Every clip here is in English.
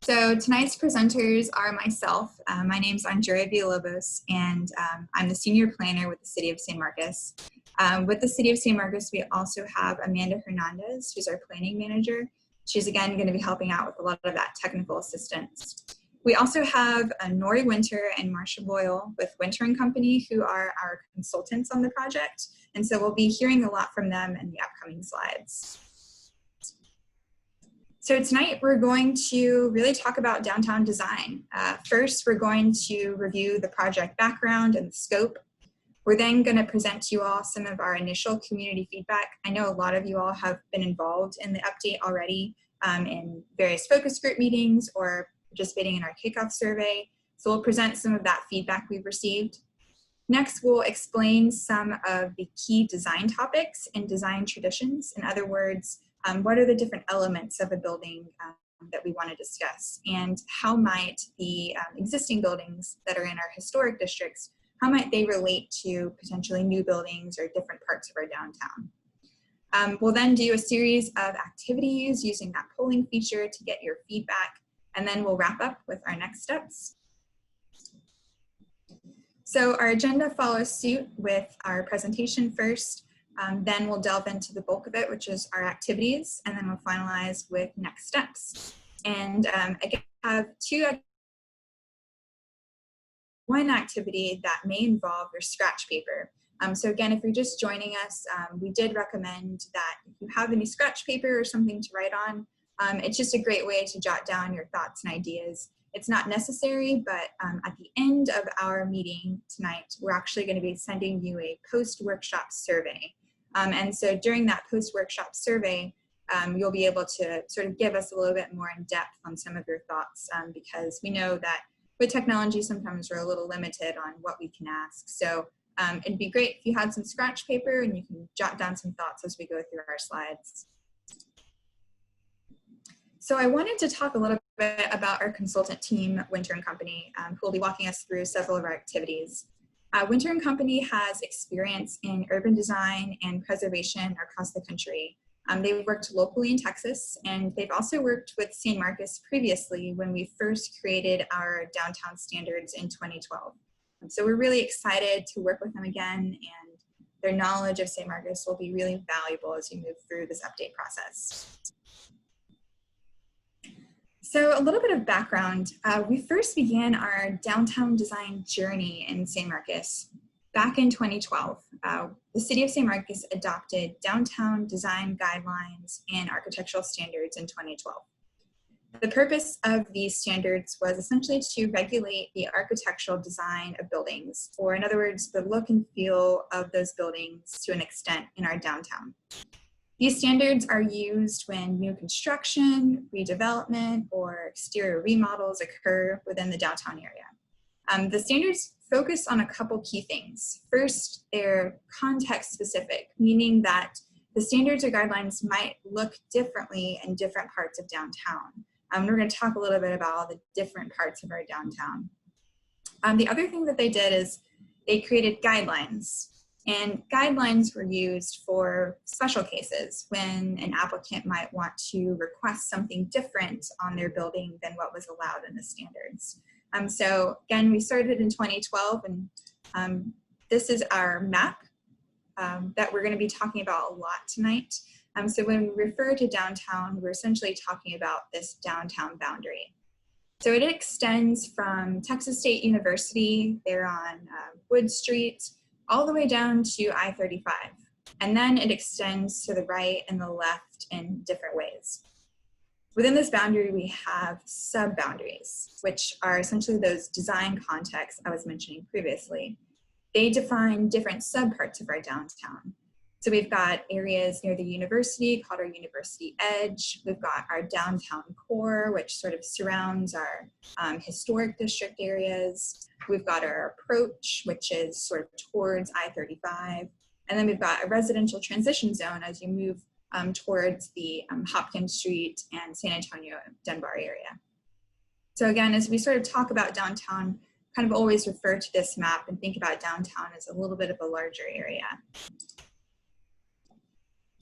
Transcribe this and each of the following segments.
So tonight's presenters are myself. My name is Andrea Villalobos, and I'm the senior planner with the City of San Marcos. With the City of San Marcos, we also have Amanda Hernandez, who's our planning manager. She's again going to be helping out with a lot of that technical assistance. We also have Nori Winter and Marsha Boyle with Winter & Company, who are our consultants on the project. And so we'll be hearing a lot from them in the upcoming slides. So tonight we're going to really talk about downtown design. First, we're going to review the project background and the scope. We're then going to present to you all some of our initial community feedback. I know a lot of you all have been involved in the update already in various focus group meetings or participating in our kickoff survey. So we'll present some of that feedback we've received. Next, we'll explain some of the key design topics and design traditions. In other words, what are the different elements of a building that we want to discuss, and how might the existing buildings that are in our historic districts, how might they relate to potentially new buildings or different parts of our downtown? We'll then do a series of activities using that polling feature to get your feedback, and then we'll wrap up with our next steps. So our agenda follows suit with our presentation first. Then we'll delve into the bulk of it, which is our activities, and then we'll finalize with next steps. And again, I have one activity that may involve your scratch paper. So again, if you're just joining us, we did recommend that if you have any scratch paper or something to write on, it's just a great way to jot down your thoughts and ideas. It's not necessary, but at the end of our meeting tonight, we're actually going to be sending you a post-workshop survey. And so during that post-workshop survey, you'll be able to sort of give us a little bit more in depth on some of your thoughts, because we know that with technology, sometimes we're a little limited on what we can ask. So it'd be great if you had some scratch paper and you can jot down some thoughts as we go through our slides. So I wanted to talk a little bit about our consultant team, Winter & Company, who will be walking us through several of our activities. Winter & Company has experience in urban design and preservation across the country. They've worked locally in Texas, and they've also worked with San Marcos previously when we first created our downtown standards in 2012. So we're really excited to work with them again, and their knowledge of San Marcos will be really valuable as you move through this update process. So a little bit of background. We first began our downtown design journey in San Marcos back in 2012. The City of San Marcos adopted downtown design guidelines and architectural standards in 2012. The purpose of these standards was essentially to regulate the architectural design of buildings, or in other words, the look and feel of those buildings to an extent in our downtown. These standards are used when new construction, redevelopment, or exterior remodels occur within the downtown area. The standards focus on a couple key things. First, they're context specific, meaning that the standards or guidelines might look differently in different parts of downtown. We're going to talk a little bit about all the different parts of our downtown. The other thing that they did is they created guidelines. And guidelines were used for special cases when an applicant might want to request something different on their building than what was allowed in the standards. So again, we started in 2012, and this is our map that we're going to be talking about a lot tonight. So when we refer to downtown, we're essentially talking about this downtown boundary. So it extends from Texas State University, there on Wood Street, all the way down to I-35. And then it extends to the right and the left in different ways. Within this boundary, we have sub-boundaries, which are essentially those design contexts I was mentioning previously. They define different subparts of our downtown. So we've got areas near the university called our University Edge. We've got our downtown core, which sort of surrounds our historic district areas. We've got our approach, which is sort of towards I-35. And then we've got a residential transition zone as you move towards the Hopkins Street and San Antonio Dunbar area. So again, as we sort of talk about downtown, kind of always refer to this map and think about downtown as a little bit of a larger area.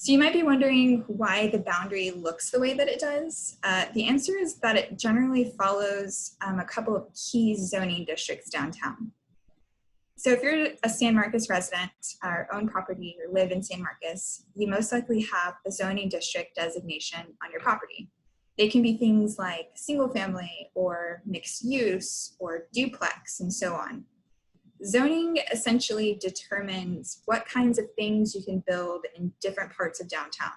So you might be wondering why the boundary looks the way that it does. The answer is that it generally follows a couple of key zoning districts downtown. So if you're a San Marcos resident or own property or live in San Marcos, you most likely have a zoning district designation on your property. They can be things like single family or mixed use or duplex and so on. Zoning essentially determines what kinds of things you can build in different parts of downtown.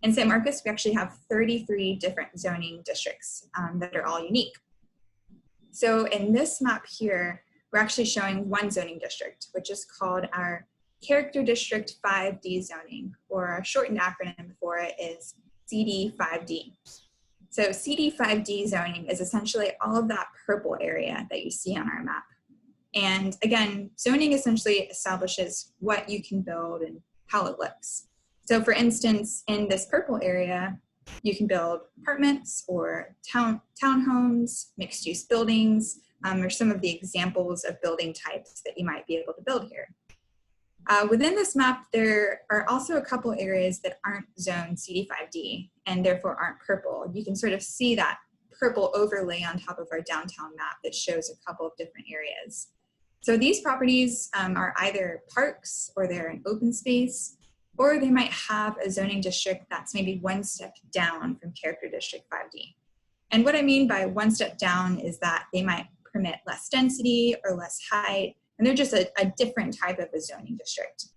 In San Marcos, we actually have 33 different zoning districts that are all unique. So in this map here, we're actually showing one zoning district, which is called our Character District 5D zoning, or our shortened acronym for it is CD5D. So CD5D zoning is essentially all of that purple area that you see on our map. And again, zoning essentially establishes what you can build and how it looks. So for instance, in this purple area, you can build apartments or townhomes, mixed use buildings, or some of the examples of building types that you might be able to build here. Within this map, there are also a couple areas that aren't zoned CD5D and therefore aren't purple. You can sort of see that purple overlay on top of our downtown map that shows a couple of different areas. So these properties are either parks or they're an open space, or they might have a zoning district that's maybe one step down from Character District 5D. And what I mean by one step down is that they might permit less density or less height, and they're just a different type of a zoning district.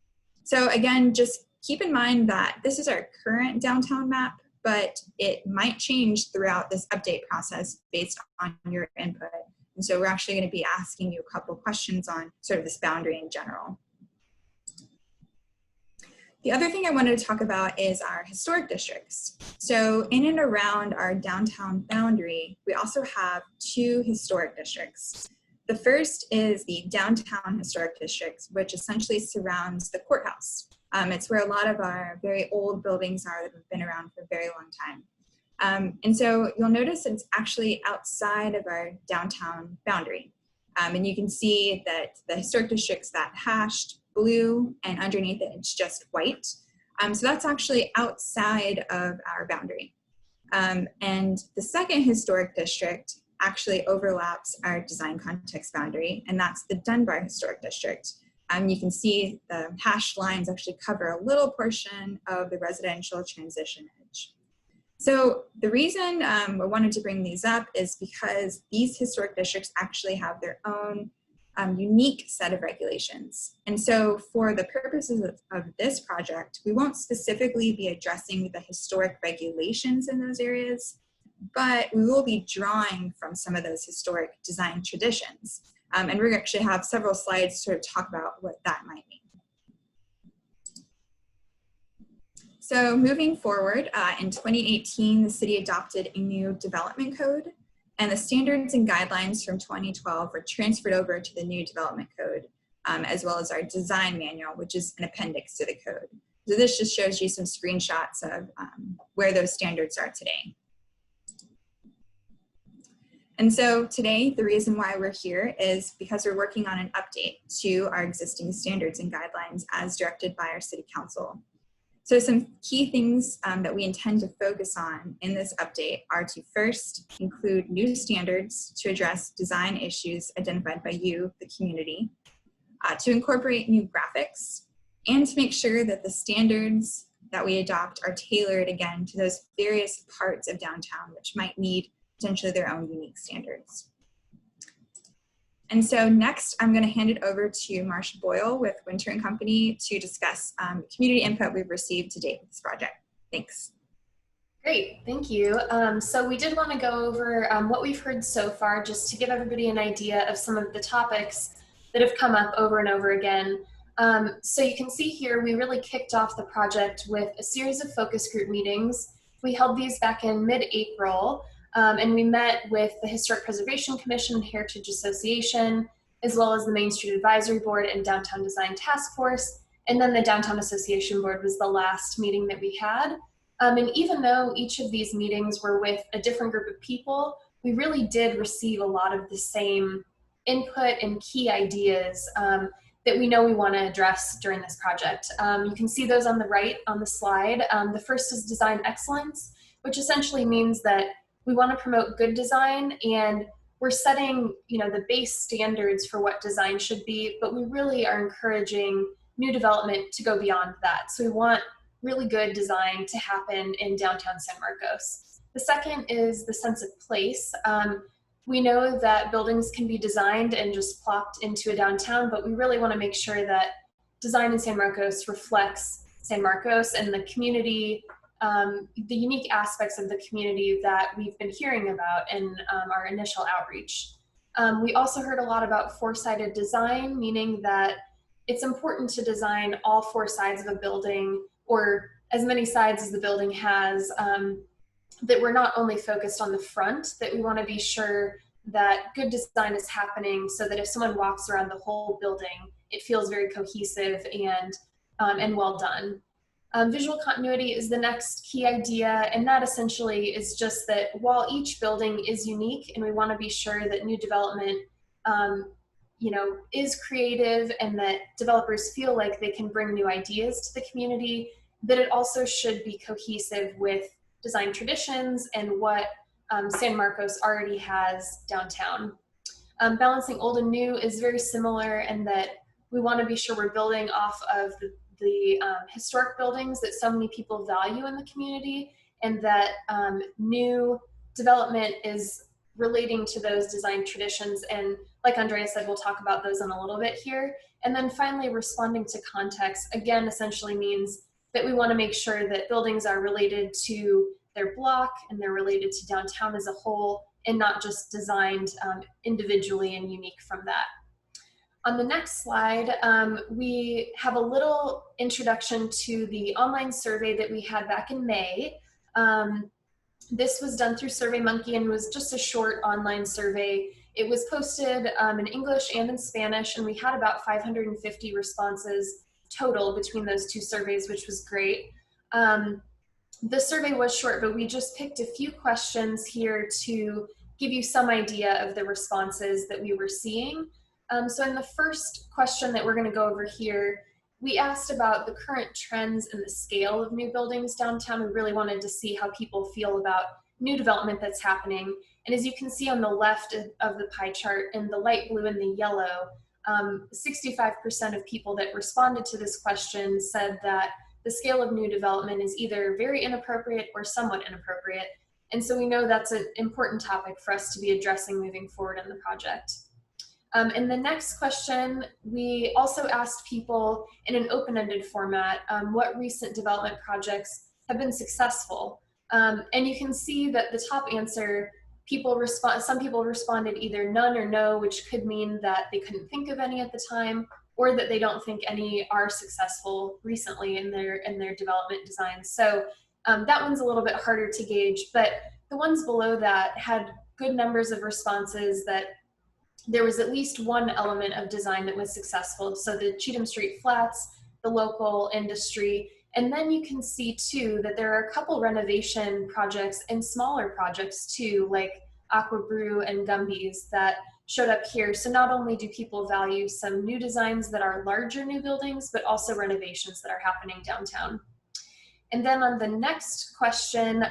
So again, just keep in mind that this is our current downtown map, but it might change throughout this update process based on your input. And so we're actually going to be asking you a couple of questions on sort of this boundary in general. The other thing I wanted to talk about is our historic districts. So in and around our downtown boundary, we also have two historic districts. The first is the Downtown Historic District, which essentially surrounds the courthouse. It's where a lot of our very old buildings are that have been around for a very long time. And so you'll notice it's actually outside of our downtown boundary. And you can see that the historic district's that hashed blue, and underneath it, it's just white. So that's actually outside of our boundary. And the second historic district actually overlaps our design context boundary, and that's the Dunbar Historic District. You can see the hashed lines actually cover a little portion of the residential transition edge. So the reason I wanted to bring these up is because these historic districts actually have their own unique set of regulations. And so for the purposes of this project, we won't specifically be addressing the historic regulations in those areas, but we will be drawing from some of those historic design traditions. And we're going to actually have several slides to sort of talk about what that might mean. So moving forward, in 2018, the city adopted a new development code, and the standards and guidelines from 2012 were transferred over to the new development code, as well as our design manual, which is an appendix to the code. So this just shows you some screenshots of where those standards are today. And so today, the reason why we're here is because we're working on an update to our existing standards and guidelines as directed by our city council. So some key things that we intend to focus on in this update are to first include new standards to address design issues identified by you, the community, to incorporate new graphics, and to make sure that the standards that we adopt are tailored again to those various parts of downtown which might need potentially their own unique standards. And so next, I'm going to hand it over to Marsha Boyle with Winter & Company to discuss community input we've received to date with this project. Thanks. Great, thank you. So we did want to go over what we've heard so far, just to give everybody an idea of some of the topics that have come up over and over again. So you can see here, we really kicked off the project with a series of focus group meetings. We held these back in mid-April. And we met with the Historic Preservation Commission and Heritage Association, as well as the Main Street Advisory Board and Downtown Design Task Force. And then the Downtown Association Board was the last meeting that we had. And even though each of these meetings were with a different group of people, we really did receive a lot of the same input and key ideas that we know we want to address during this project. You can see those on the right on the slide. The first is design excellence, which essentially means that we want to promote good design, and we're setting, the base standards for what design should be, but we really are encouraging new development to go beyond that. So we want really good design to happen in downtown San Marcos. The second is the sense of place. We know that buildings can be designed and just plopped into a downtown, but we really want to make sure that design in San Marcos reflects San Marcos and the community, the unique aspects of the community that we've been hearing about in our initial outreach. We also heard a lot about four-sided design, meaning that it's important to design all four sides of a building, or as many sides as the building has, that we're not only focused on the front, that we want to be sure that good design is happening so that if someone walks around the whole building, it feels very cohesive and well done. Visual continuity is the next key idea, and that essentially is just that while each building is unique and we want to be sure that new development is creative and that developers feel like they can bring new ideas to the community, that it also should be cohesive with design traditions and what San Marcos already has downtown. Balancing old and new is very similar in that we want to be sure we're building off of the historic buildings that so many people value in the community, and that new development is relating to those design traditions. And like Andrea said, we'll talk about those in a little bit here. And then finally, responding to context, again, essentially means that we want to make sure that buildings are related to their block and they're related to downtown as a whole, and not just designed individually and unique from that. On the next slide, we have a little introduction to the online survey that we had back in May. This was done through SurveyMonkey and was just a short online survey. It was posted in English and in Spanish, and we had about 550 responses total between those two surveys, which was great. The survey was short, but we just picked a few questions here to give you some idea of the responses that we were seeing. So in the first question that we're going to go over here, we asked about the current trends and the scale of new buildings downtown. We really wanted to see how people feel about new development that's happening. And as you can see on the left of the pie chart, in the light blue and the yellow, 65% of people that responded to this question said that the scale of new development is either very inappropriate or somewhat inappropriate. And so we know that's an important topic for us to be addressing moving forward in the project. In the next question, we also asked people in an open-ended format what recent development projects have been successful. And you can see that the top answer, some people responded either none or no, which could mean that they couldn't think of any at the time, or that they don't think any are successful recently in their development designs. So that one's a little bit harder to gauge, but the ones below that had good numbers of responses that there was at least one element of design that was successful. So the Cheatham Street Flats, the local industry, and then you can see too that there are a couple renovation projects and smaller projects too, like Aqua Brew and Gumby's, that showed up here. So not only do people value some new designs that are larger new buildings, but also renovations that are happening downtown. And then on the next question,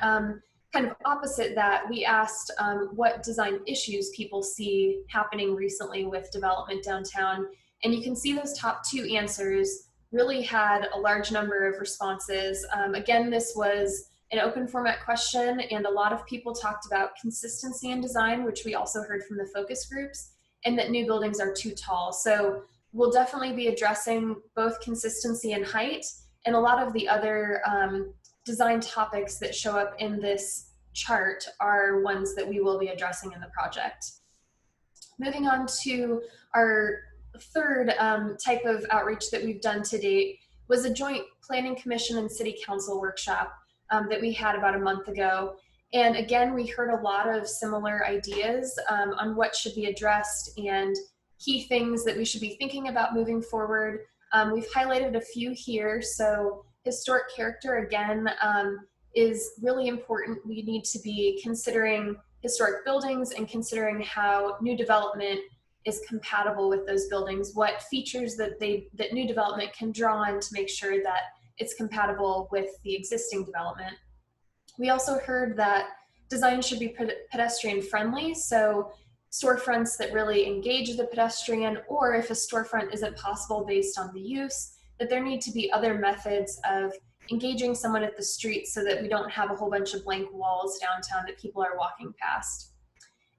kind of opposite that, we asked what design issues people see happening recently with development downtown. And you can see those top two answers really had a large number of responses. Again, this was an open format question, and a lot of people talked about consistency in design, which we also heard from the focus groups, and that new buildings are too tall. So we'll definitely be addressing both consistency and height, and a lot of the other design topics that show up in this chart are ones that we will be addressing in the project. Moving on to our third type of outreach that we've done to date was a joint planning commission and city council workshop that we had about a month ago. And again, we heard a lot of similar ideas on what should be addressed and key things that we should be thinking about moving forward. We've highlighted a few here. So historic character, again, is really important. We need to be considering historic buildings and considering how new development is compatible with those buildings, what features that new development can draw on to make sure that it's compatible with the existing development. We also heard that design should be pedestrian friendly, so storefronts that really engage the pedestrian, or if a storefront isn't possible based on the use, that there need to be other methods of engaging someone at the street so that we don't have a whole bunch of blank walls downtown that people are walking past.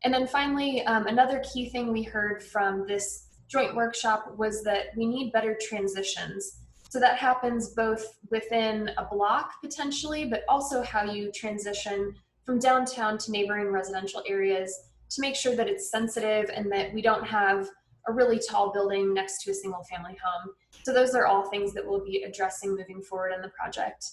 And then finally, another key thing we heard from this joint workshop was that we need better transitions. So that happens both within a block potentially, but also how you transition from downtown to neighboring residential areas to make sure that it's sensitive and that we don't have a really tall building next to a single family home. So those are all things that we'll be addressing moving forward in the project.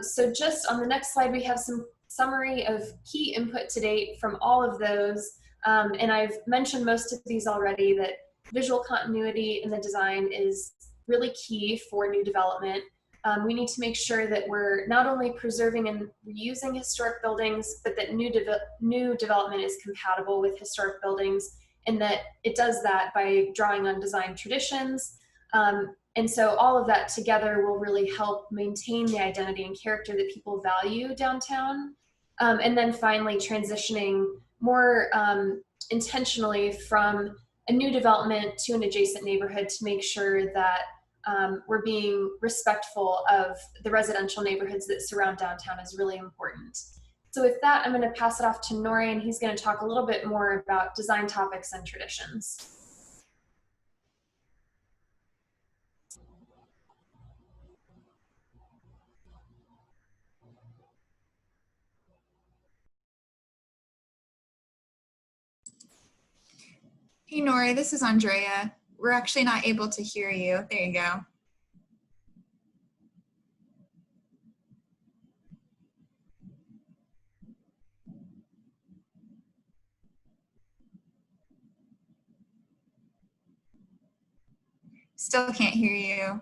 So just on the next slide, we have some summary of key input to date from all of those. And I've mentioned most of these already, that visual continuity in the design is really key for new development. We need to make sure that we're not only preserving and reusing historic buildings, but that new development is compatible with historic buildings, and that it does that by drawing on design traditions. And so all of that together will really help maintain the identity and character that people value downtown. And then finally, transitioning more intentionally from a new development to an adjacent neighborhood to make sure that we're being respectful of the residential neighborhoods that surround downtown is really important. So with that, I'm going to pass it off to Nori, and he's going to talk a little bit more about design topics and traditions. Hey Nori, this is Andrea. We're actually not able to hear you. There you go. Still can't hear you.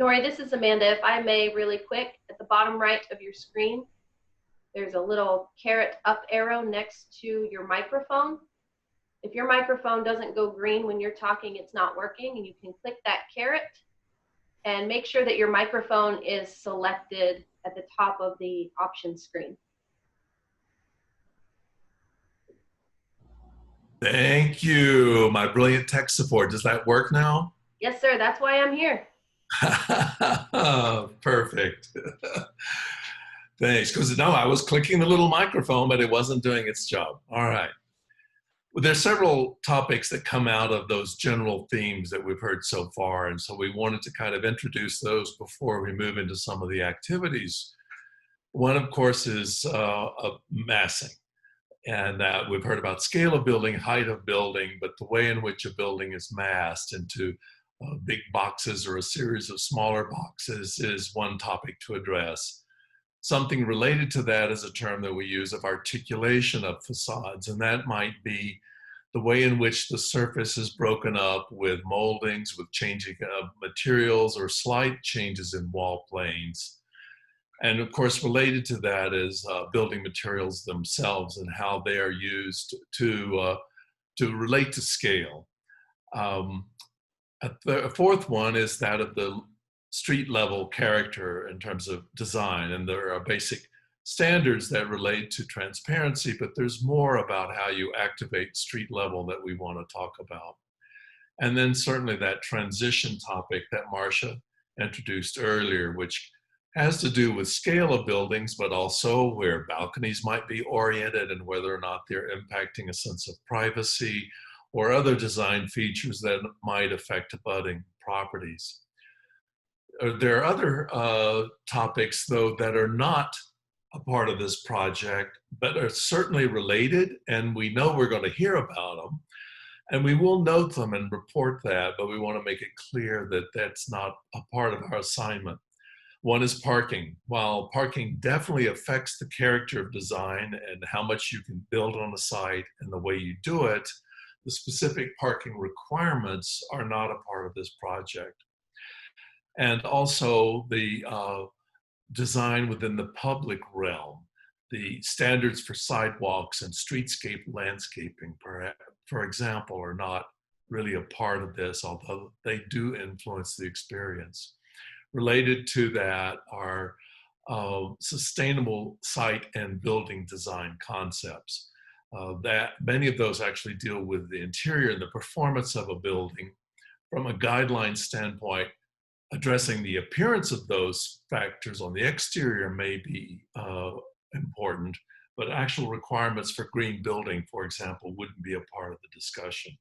Nori, this is Amanda. If I may, really quick, at the bottom right of your screen, there's a little caret up arrow next to your microphone. If your microphone doesn't go green when you're talking, it's not working, and you can click that caret and make sure that your microphone is selected at the top of the options screen. Thank you, my brilliant tech support. Does that work now? Yes, sir. That's why I'm here. Perfect. Thanks. Because no, I was clicking the little microphone, but it wasn't doing its job. All right. Well, there's several topics that come out of those general themes that we've heard so far, and so we wanted to kind of introduce those before we move into some of the activities. One, of course, is massing. And we've heard about scale of building, height of building, but the way in which a building is massed into big boxes or a series of smaller boxes is one topic to address. Something related to that is a term that we use of articulation of facades, and that might be the way in which the surface is broken up with moldings, with changing of materials or slight changes in wall planes. And of course, related to that is building materials themselves and how they are used to relate to scale. A fourth one is that of the street level character in terms of design. And there are basic standards that relate to transparency, but there's more about how you activate street level that we want to talk about. And then certainly that transition topic that Marcia introduced earlier, which has to do with scale of buildings, but also where balconies might be oriented and whether or not they're impacting a sense of privacy or other design features that might affect abutting properties. There are other topics, though, that are not a part of this project, but are certainly related, and we know we're going to hear about them. And we will note them and report that, but we want to make it clear that that's not a part of our assignment. One is parking. While parking definitely affects the character of design and how much you can build on a site and the way you do it, the specific parking requirements are not a part of this project. And also the design within the public realm, the standards for sidewalks and streetscape landscaping, for example, are not really a part of this, although they do influence the experience. Related to that are sustainable site and building design concepts. That many of those actually deal with the interior and the performance of a building from a guideline standpoint. Addressing the appearance of those factors on the exterior may be important, but actual requirements for green building, for example, wouldn't be a part of the discussion.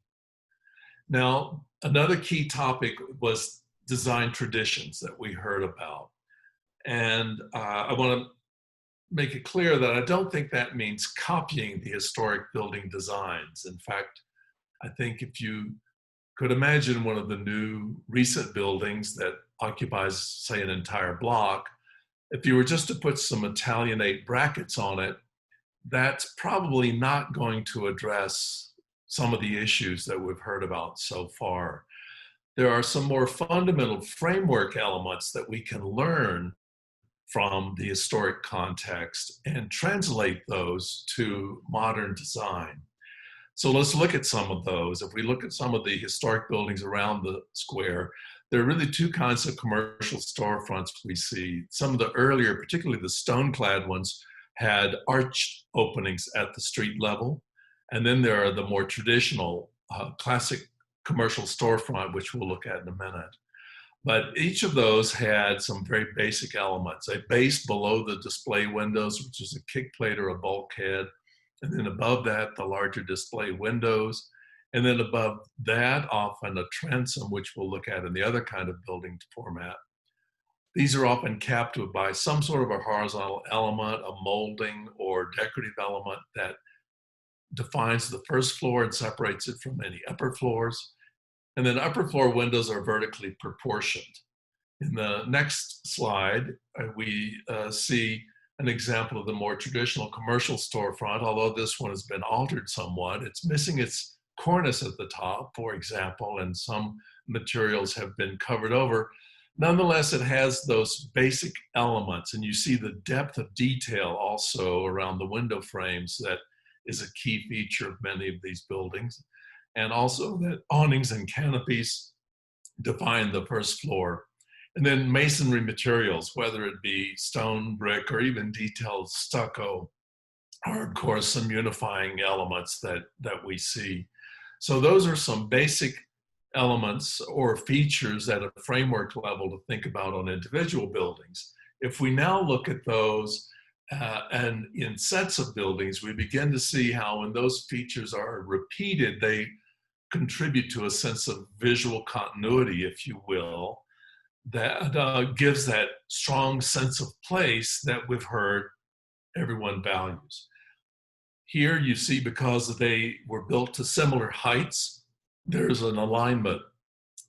Now, another key topic was design traditions that we heard about. And I want to make it clear that I don't think that means copying the historic building designs. In fact, I think if you could imagine one of the new recent buildings that occupies, say, an entire block, if you were just to put some Italianate brackets on it, that's probably not going to address some of the issues that we've heard about so far. There are some more fundamental framework elements that we can learn from the historic context and translate those to modern design. So let's look at some of those. If we look at some of the historic buildings around the square, there are really two kinds of commercial storefronts we see. Some of the earlier, particularly the stone-clad ones, had arched openings at the street level. And then there are the more traditional classic commercial storefront, which we'll look at in a minute. But each of those had some very basic elements. A base below the display windows, which is a kick plate or a bulkhead. And then above that, the larger display windows. And then above that, often a transom, which we'll look at in the other kind of building format. These are often capped by some sort of a horizontal element, a molding or decorative element that defines the first floor and separates it from any upper floors. And then upper floor windows are vertically proportioned. In the next slide, we see an example of the more traditional commercial storefront, although this one has been altered somewhat. It's missing its cornice at the top, for example, and some materials have been covered over. Nonetheless, it has those basic elements, and you see the depth of detail also around the window frames that is a key feature of many of these buildings. And also that awnings and canopies define the first floor. And then masonry materials, whether it be stone, brick, or even detailed stucco, are of course some unifying elements that we see. So those are some basic elements or features at a framework level to think about on individual buildings. If we now look at those and in sets of buildings, we begin to see how when those features are repeated, they contribute to a sense of visual continuity, if you will, that gives that strong sense of place that we've heard everyone values. Here you see, because they were built to similar heights, there's an alignment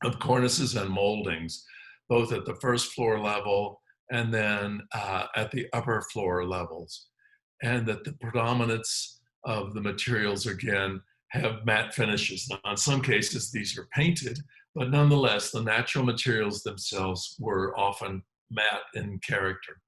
of cornices and moldings, both at the first floor level and then at the upper floor levels. And that the predominance of the materials, again, have matte finishes. Now, in some cases, these are painted, but nonetheless, the natural materials themselves were often matte in character.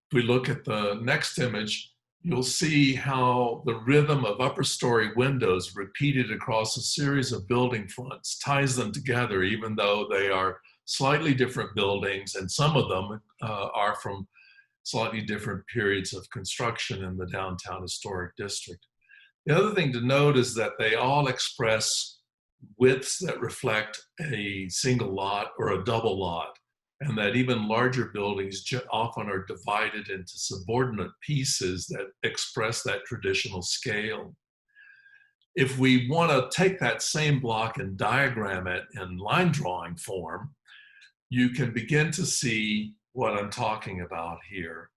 If we look at the next image, you'll see how the rhythm of upper story windows repeated across a series of building fronts ties them together, even though they are slightly different buildings, and some of them are from slightly different periods of construction in the downtown historic district. The other thing to note is that they all express widths that reflect a single lot or a double lot. and that even larger buildings often are divided into subordinate pieces that express that traditional scale. If we want to take that same block and diagram it in line drawing form, you can begin to see what I'm talking about here.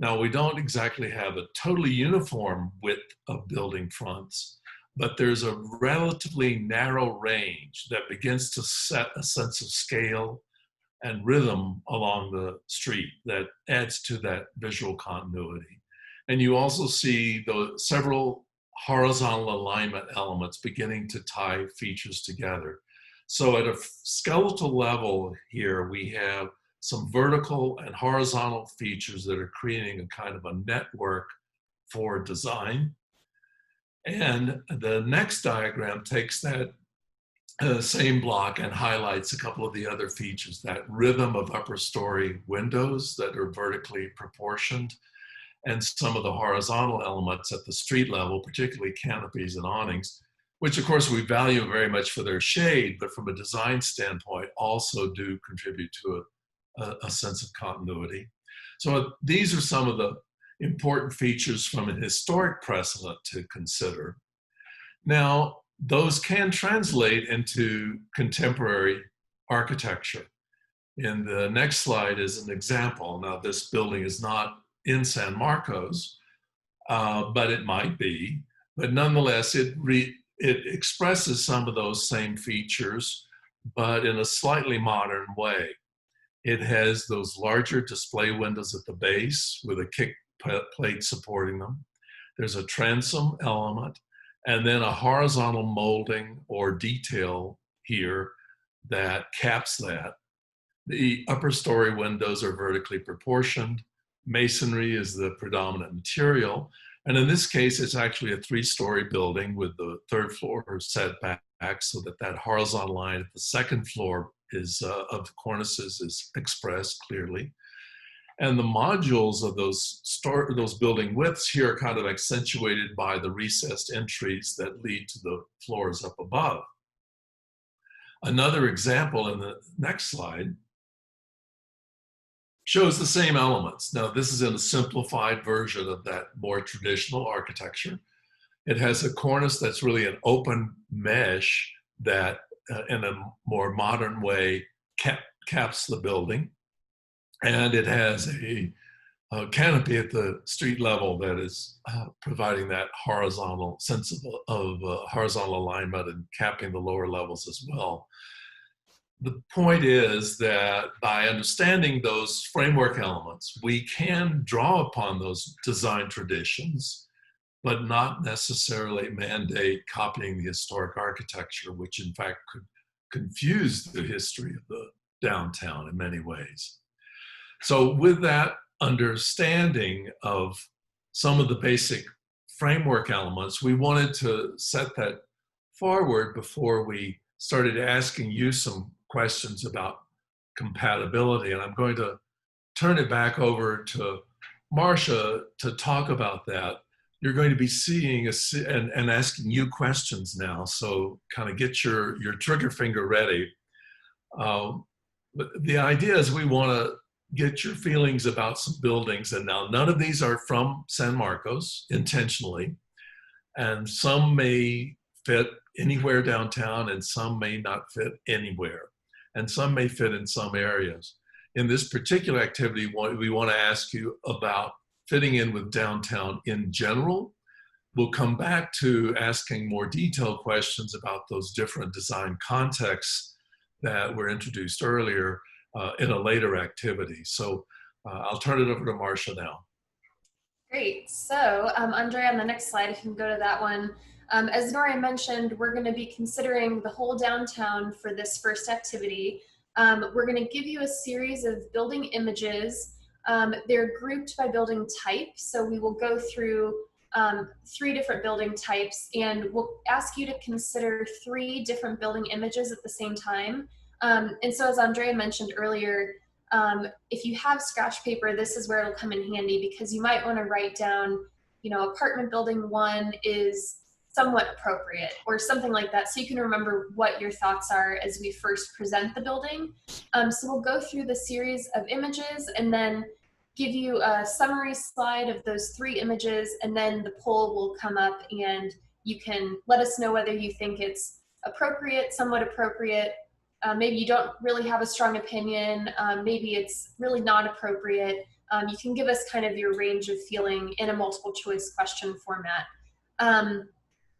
Now, we don't exactly have a totally uniform width of building fronts, but there's a relatively narrow range that begins to set a sense of scale and rhythm along the street that adds to that visual continuity. And you also see the several horizontal alignment elements beginning to tie features together. So at a skeletal level here, we have some vertical and horizontal features that are creating a kind of a network for design. And the next diagram takes that same block and highlights a couple of the other features, that rhythm of upper story windows that are vertically proportioned, and some of the horizontal elements at the street level, particularly canopies and awnings, which of course we value very much for their shade, but from a design standpoint also do contribute to a sense of continuity. So these are some of the important features from a historic precedent to consider. Now, those can translate into contemporary architecture. And the next slide is an example. Now, this building is not in San Marcos, but it might be. But nonetheless, it expresses some of those same features, but in a slightly modern way. It has those larger display windows at the base with a kick plate supporting them. There's a transom element, and then a horizontal molding or detail here that caps that. The upper story windows are vertically proportioned. Masonry is the predominant material. And in this case, it's actually a 3-story building with the 3rd floor set back so that that horizontal line at the 2nd floor is of the cornices is expressed clearly. And the modules of those building widths here are kind of accentuated by the recessed entries that lead to the floors up above. Another example in the next slide shows the same elements. Now, this is in a simplified version of that more traditional architecture. It has a cornice that's really an open mesh that in a more modern way caps the building. And it has a canopy at the street level that is providing that horizontal sense of horizontal alignment and capping the lower levels as well. The point is that by understanding those framework elements, we can draw upon those design traditions, but not necessarily mandate copying the historic architecture, which in fact could confuse the history of the downtown in many ways. So with that understanding of some of the basic framework elements, we wanted to set that forward before we started asking you some questions about compatibility. And I'm going to turn it back over to Marcia to talk about that. You're going to be seeing and asking you questions now, so kind of get your trigger finger ready. But the idea is we want to get your feelings about some buildings, and now none of these are from San Marcos intentionally, and some may fit anywhere downtown and some may not fit anywhere, and some may fit in some areas. In this particular activity, we want to ask you about fitting in with downtown in general. We'll come back to asking more detailed questions about those different design contexts that were introduced earlier in a later activity. So I'll turn it over to Marcia now. Great. So Andrea, on the next slide, if you can go to that one. As Nora mentioned, we're going to be considering the whole downtown for this first activity. We're going to give you a series of building images. They're grouped by building type. So we will go through 3 different building types, and we'll ask you to consider 3 different building images at the same time. And so as Andrea mentioned earlier, if you have scratch paper, this is where it'll come in handy, because you might want to write down, apartment building 1 is somewhat appropriate, or something like that, so you can remember what your thoughts are as we first present the building. So we'll go through the series of images and then give you a summary slide of those 3 images, and then the poll will come up and you can let us know whether you think it's appropriate, somewhat appropriate, maybe you don't really have a strong opinion, maybe it's really not appropriate. You can give us kind of your range of feeling in a multiple choice question format.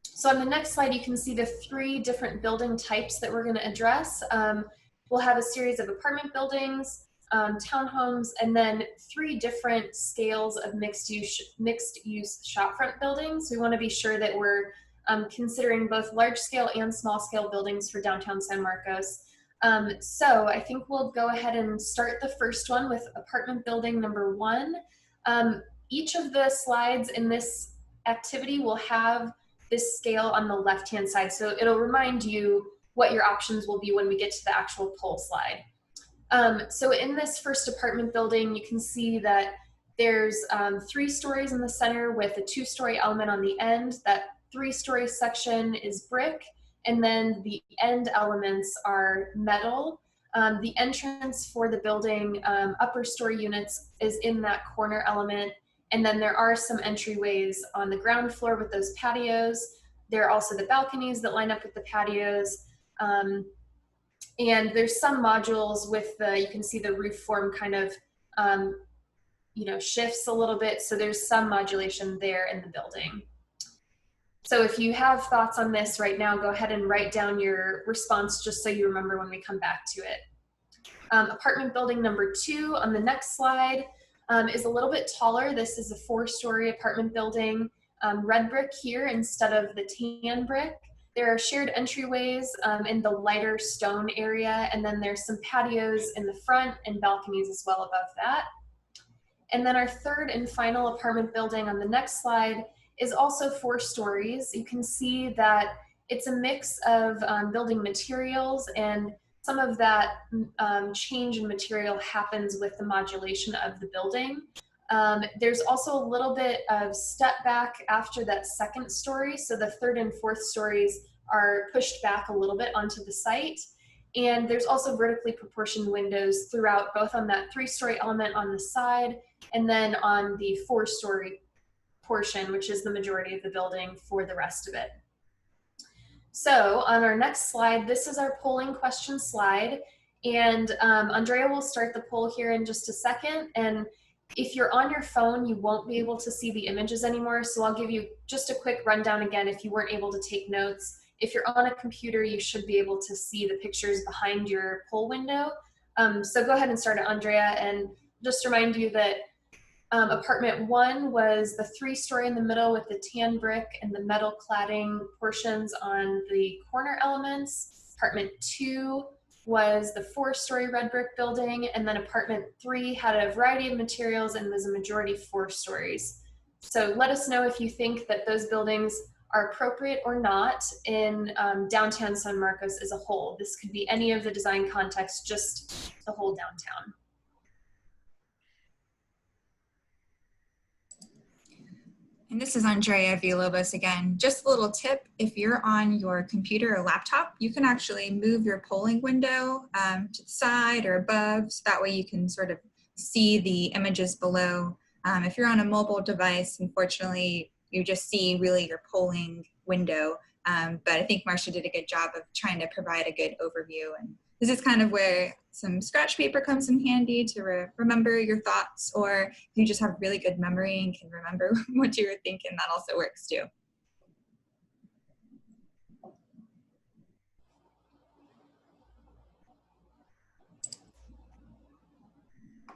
So on the next slide, you can see the 3 different building types that we're going to address. We'll have a series of apartment buildings, townhomes, and then 3 different scales of mixed use shopfront buildings. We want to be sure that we're considering both large scale and small scale buildings for downtown San Marcos. So I think we'll go ahead and start the first one with apartment building number 1. Each of the slides in this activity will have this scale on the left-hand side. So it'll remind you what your options will be when we get to the actual poll slide. So in this first apartment building, you can see that there's 3 stories in the center with a 2-story element on the end. That 3-story section is brick, and then the end elements are metal. The entrance for the building, upper story units, is in that corner element. And then there are some entryways on the ground floor with those patios. There are also the balconies that line up with the patios. And there's some modules with the, you can see the roof form kind of, shifts a little bit. So there's some modulation there in the building. So if you have thoughts on this right now, go ahead and write down your response just so you remember when we come back to it. Apartment building number 2 on the next slide is a little bit taller. This is a 4-story apartment building, red brick here instead of the tan brick. There are shared entryways in the lighter stone area, and then there's some patios in the front and balconies as well above that. And then our third and final apartment building on the next slide is also 4 stories. You can see that it's a mix of building materials, and some of that change in material happens with the modulation of the building. There's also a little bit of step back after that 2nd story. So the 3rd and 4th stories are pushed back a little bit onto the site. And there's also vertically proportioned windows throughout, both on that 3-story element on the side and then on the 4-story portion, which is the majority of the building for the rest of it. So on our next slide, this is our polling question slide. And Andrea will start the poll here in just a second. And if you're on your phone, you won't be able to see the images anymore. So I'll give you just a quick rundown again if you weren't able to take notes. If you're on a computer, you should be able to see the pictures behind your poll window. So go ahead and start it, Andrea. And just remind you that apartment 1 was the 3-story in the middle with the tan brick and the metal cladding portions on the corner elements. Apartment 2 was the 4-story red brick building, and then apartment 3 had a variety of materials and was a majority 4 stories. So let us know if you think that those buildings are appropriate or not in downtown San Marcos as a whole. This could be any of the design contexts, just the whole downtown. And this is Andrea Villalobos again. Just a little tip, if you're on your computer or laptop, you can actually move your polling window to the side or above, so that way you can sort of see the images below. If you're on a mobile device, unfortunately, you just see really your polling window. But I think Marcia did a good job of trying to provide a good overview. And this is kind of where some scratch paper comes in handy to remember your thoughts, or if you just have really good memory and can remember what you were thinking, that also works too.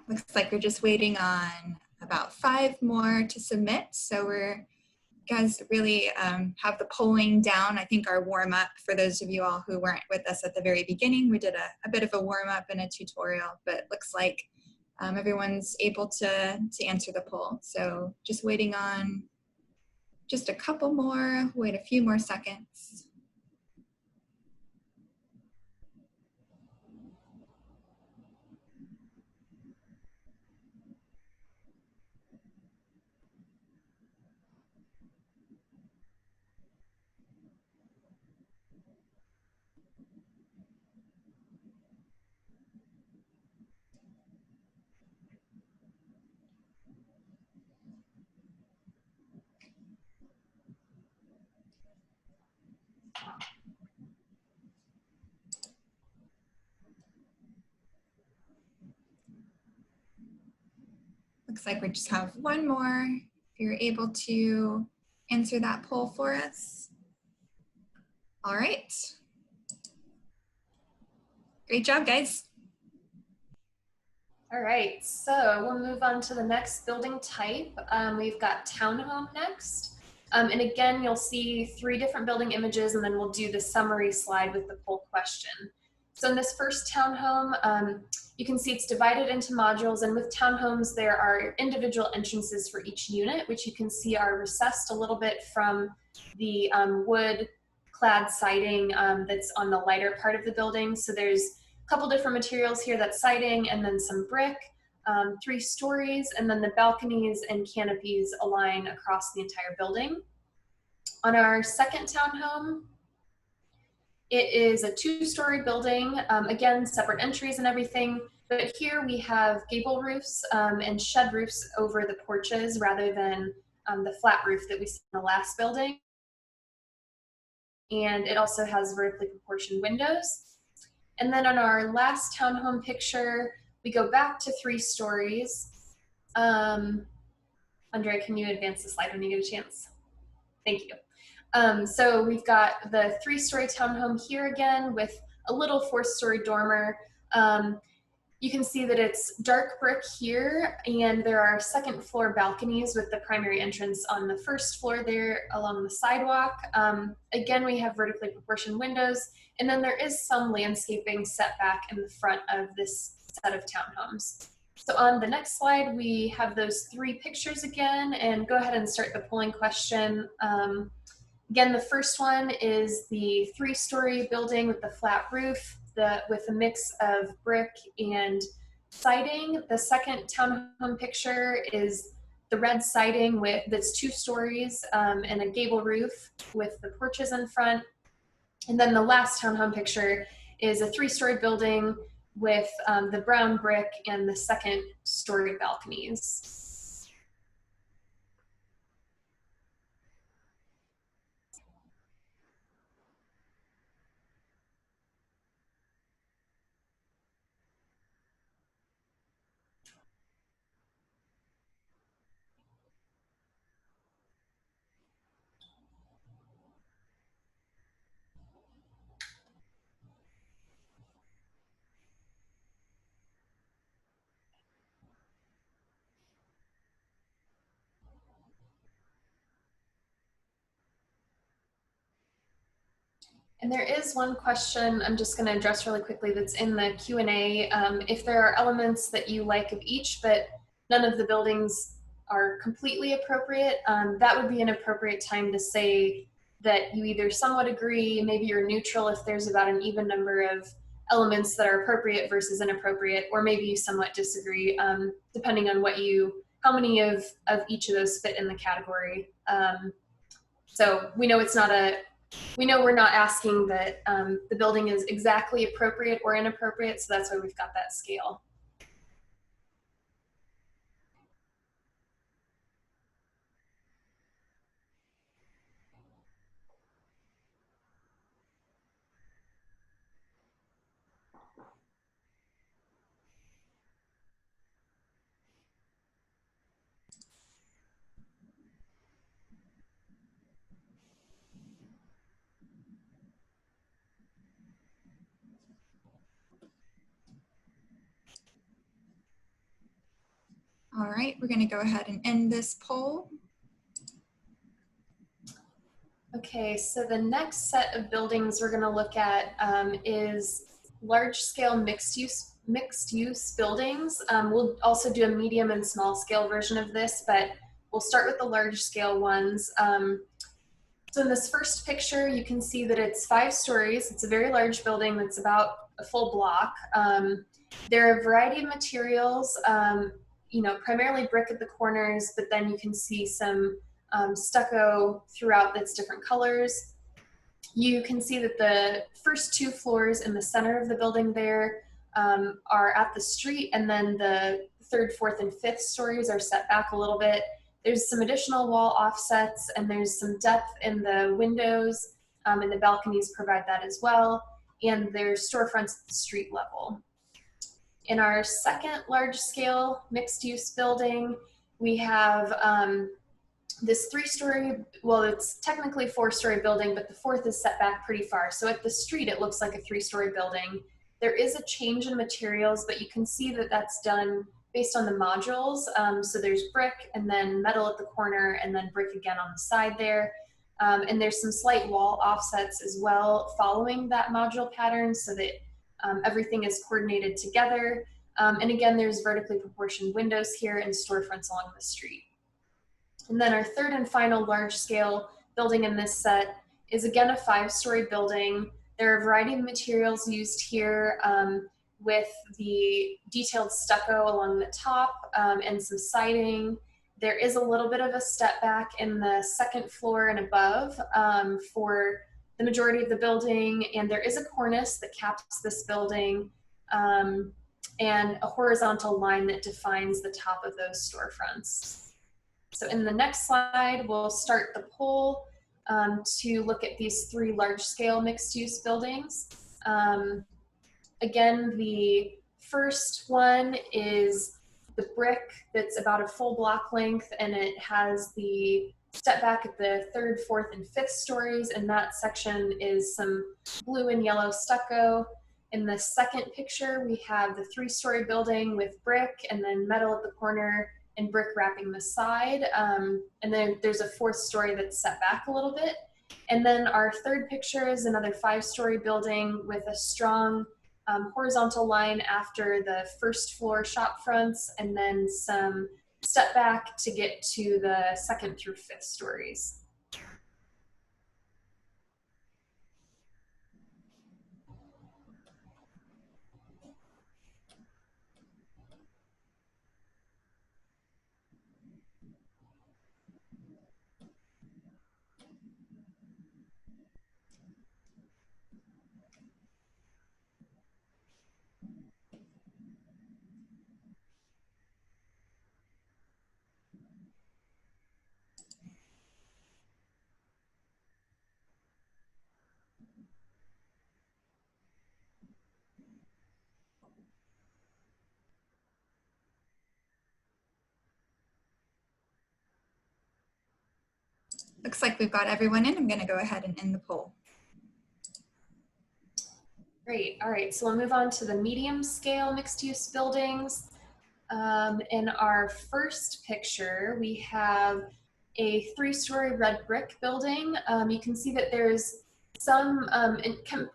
Looks like we're just waiting on about 5 more to submit. So guys really have the polling down. I think our warm up, for those of you all who weren't with us at the very beginning, we did a bit of a warm up and a tutorial, but it looks like everyone's able to answer the poll. So just waiting on just a couple more, wait a few more seconds. Looks like we just have one more. If you're able to answer that poll for us. All right. Great job, guys. All right, so we'll move on to the next building type. We've got townhome next. And again, you'll see 3 different building images, and then we'll do the summary slide with the poll question. So in this first townhome, you can see it's divided into modules, and with townhomes, there are individual entrances for each unit, which you can see are recessed a little bit from the wood clad siding that's on the lighter part of the building. So there's a couple different materials here, that's siding and then some brick, 3 stories, and then the balconies and canopies align across the entire building. On our second townhome, it is a 2-story building, again, separate entries and everything, but here we have gable roofs and shed roofs over the porches rather than the flat roof that we saw in the last building. And it also has vertically proportioned windows. And then on our last townhome picture, we go back to 3 stories. Andrea, can you advance the slide when you get a chance? Thank you. So we've got the 3-story townhome here again with a little 4th-story dormer. You can see that it's dark brick here, and there are 2nd floor balconies with the primary entrance on the 1st floor there along the sidewalk. Again, we have vertically proportioned windows, and then there is some landscaping set back in the front of this set of townhomes. So on the next slide, we have those 3 pictures again, and go ahead and start the polling question. Again, the first one is the 3-story building with the flat roof, with a mix of brick and siding. The second townhome picture is the red siding that's 2 stories and a gable roof with the porches in front. And then the last townhome picture is a 3-story building with the brown brick and the 2nd-story balconies. And there is one question I'm just going to address really quickly that's in the Q&A. If there are elements that you like of each, but none of the buildings are completely appropriate, that would be an appropriate time to say that you either somewhat agree, maybe you're neutral if there's about an even number of elements that are appropriate versus inappropriate, or maybe you somewhat disagree, depending on how many of each of those fit in the category. So we know we're not asking that the building is exactly appropriate or inappropriate, so that's why we've got that scale. All right, we're going to go ahead and end this poll. Okay, so the next set of buildings we're going to look at is large-scale mixed-use buildings. We'll also do a medium and small-scale version of this, but we'll start with the large-scale ones. So in this first picture, you can see that it's 5 stories. It's a very large building that's about a full block. There are a variety of materials, primarily brick at the corners, but then you can see some stucco throughout that's different colors. You can see that the first 2 floors in the center of the building there are at the street, and then the 3rd, 4th, and 5th stories are set back a little bit. There's some additional wall offsets, and there's some depth in the windows, and the balconies provide that as well, and there's storefronts at the street level. In our second large-scale mixed-use building, we have this 3-story, well, it's technically 4-story building, but the fourth is set back pretty far. So at the street, it looks like a 3-story building. There is a change in materials, but you can see that that's done based on the modules. So there's brick and then metal at the corner and then brick again on the side there. And there's some slight wall offsets as well following that module pattern so that everything is coordinated together. And again, there's vertically proportioned windows here and storefronts along the street. And then our third and final large scale building in this set is again a 5-story building. There are a variety of materials used here with the detailed stucco along the top and some siding. There is a little bit of a step back in the second floor and above for the majority of the building, and there is a cornice that caps this building and a horizontal line that defines the top of those storefronts. So in the next slide, we'll start the poll to look at these 3 large-scale mixed-use buildings. Again, the first one is the brick that's about a full block length, and it has the step back at the 3rd, 4th, and 5th stories, and that section is some blue and yellow stucco. In the second picture, we have the 3-story building with brick and then metal at the corner and brick wrapping the side. And then there's a 4th story that's set back a little bit. And then our third picture is another 5-story building with a strong horizontal line after the 1st floor shop fronts, and then some step back to get to the 2nd through 5th stories. Looks like we've got everyone in. I'm going to go ahead and end the poll. Great. All right. So we'll move on to the medium scale mixed use buildings. In our first picture, we have a 3-story red brick building. You can see that there's some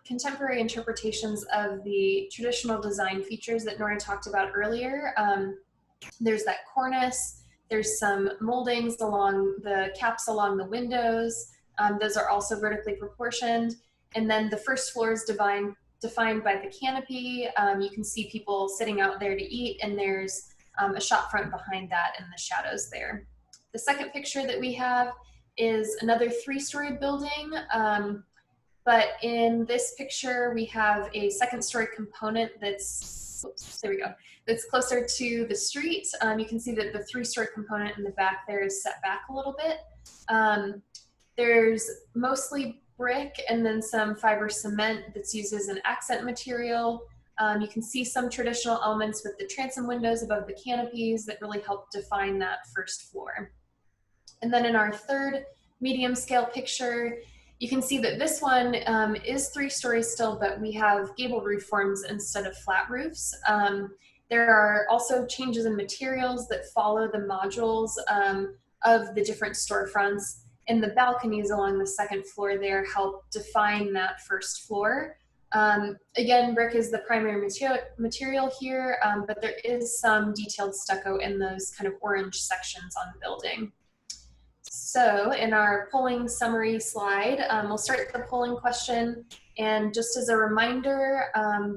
contemporary interpretations of the traditional design features that Nora talked about earlier. There's that cornice. There's some moldings along the caps along the windows. Those are also vertically proportioned. And then the first floor is defined by the canopy. You can see people sitting out there to eat, and there's a shop front behind that in the shadows there. The second picture that we have is another 3-story building. But in this picture, we have a 2nd-story component that's, oops, there we go, that's closer to the street. You can see that the 3-story component in the back there is set back a little bit. There's mostly brick and then some fiber cement that's used as an accent material. You can see some traditional elements with the transom windows above the canopies that really help define that first floor. And then in our third medium scale picture, you can see that this one is 3 stories still, but we have gable roof forms instead of flat roofs. There are also changes in materials that follow the modules of the different storefronts, and the balconies along the 2nd floor there help define that first floor. Again, brick is the primary material here, but there is some detailed stucco in those kind of orange sections on the building. So in our polling summary slide, we'll start the polling question. And just as a reminder,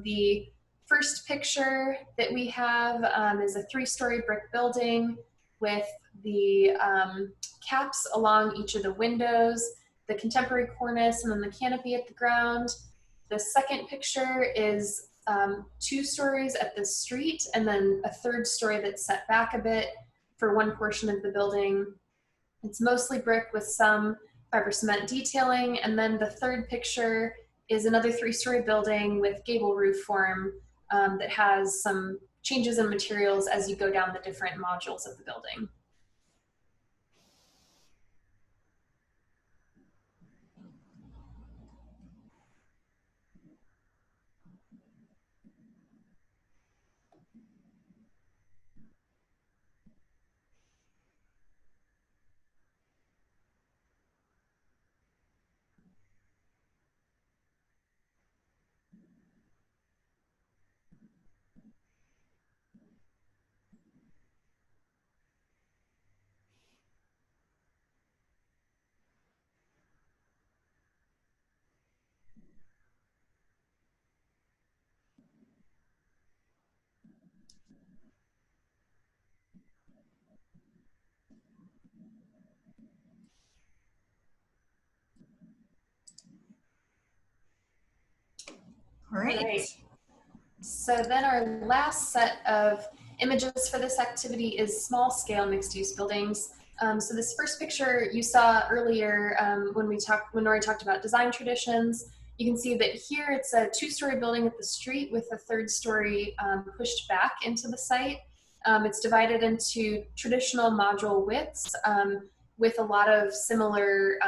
the first picture that we have is a 3-story brick building with the caps along each of the windows, the contemporary cornice, and then the canopy at the ground. The second picture is 2 stories at the street, and then a 3rd story that's set back a bit for one portion of the building. It's mostly brick with some fiber cement detailing. And then the third picture is another 3-story building with gable roof form that has some changes in materials as you go down the different modules of the building. All right. All right. So then our last set of images for this activity is small scale mixed use buildings. So this first picture you saw earlier when Nori talked about design traditions, you can see that here it's a 2-story building at the street with a 3rd story pushed back into the site. It's divided into traditional module widths with a lot of similar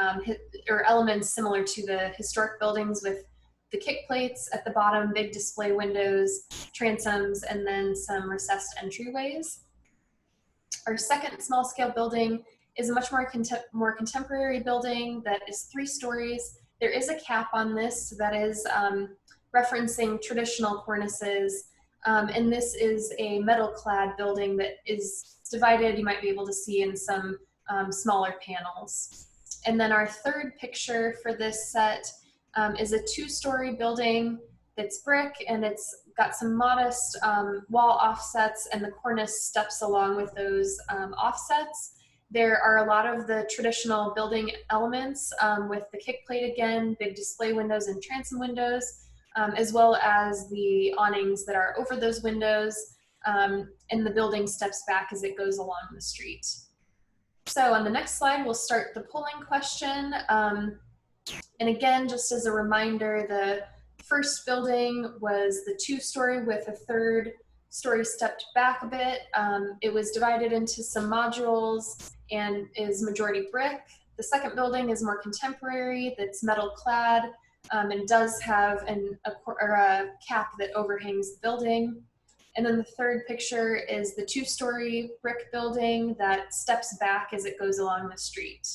or elements similar to the historic buildings, with the kick plates at the bottom, big display windows, transoms, and then some recessed entryways. Our second small scale building is a much more contemporary building that is 3 stories. There is a cap on this that is referencing traditional cornices. And this is a metal clad building that is divided, you might be able to see in some smaller panels. And then our third picture for this set is a 2-story building that's brick, and it's got some modest wall offsets, and the cornice steps along with those offsets. There are a lot of the traditional building elements with the kick plate again, big display windows and transom windows, as well as the awnings that are over those windows, and the building steps back as it goes along the street. So on the next slide, we'll start the polling question. And again, just as a reminder, the first building was the 2-story with a 3rd story stepped back a bit. It was divided into some modules and is majority brick. The second building is more contemporary, that's metal clad, and does have a cap that overhangs the building. And then the third picture is the 2-story brick building that steps back as it goes along the street.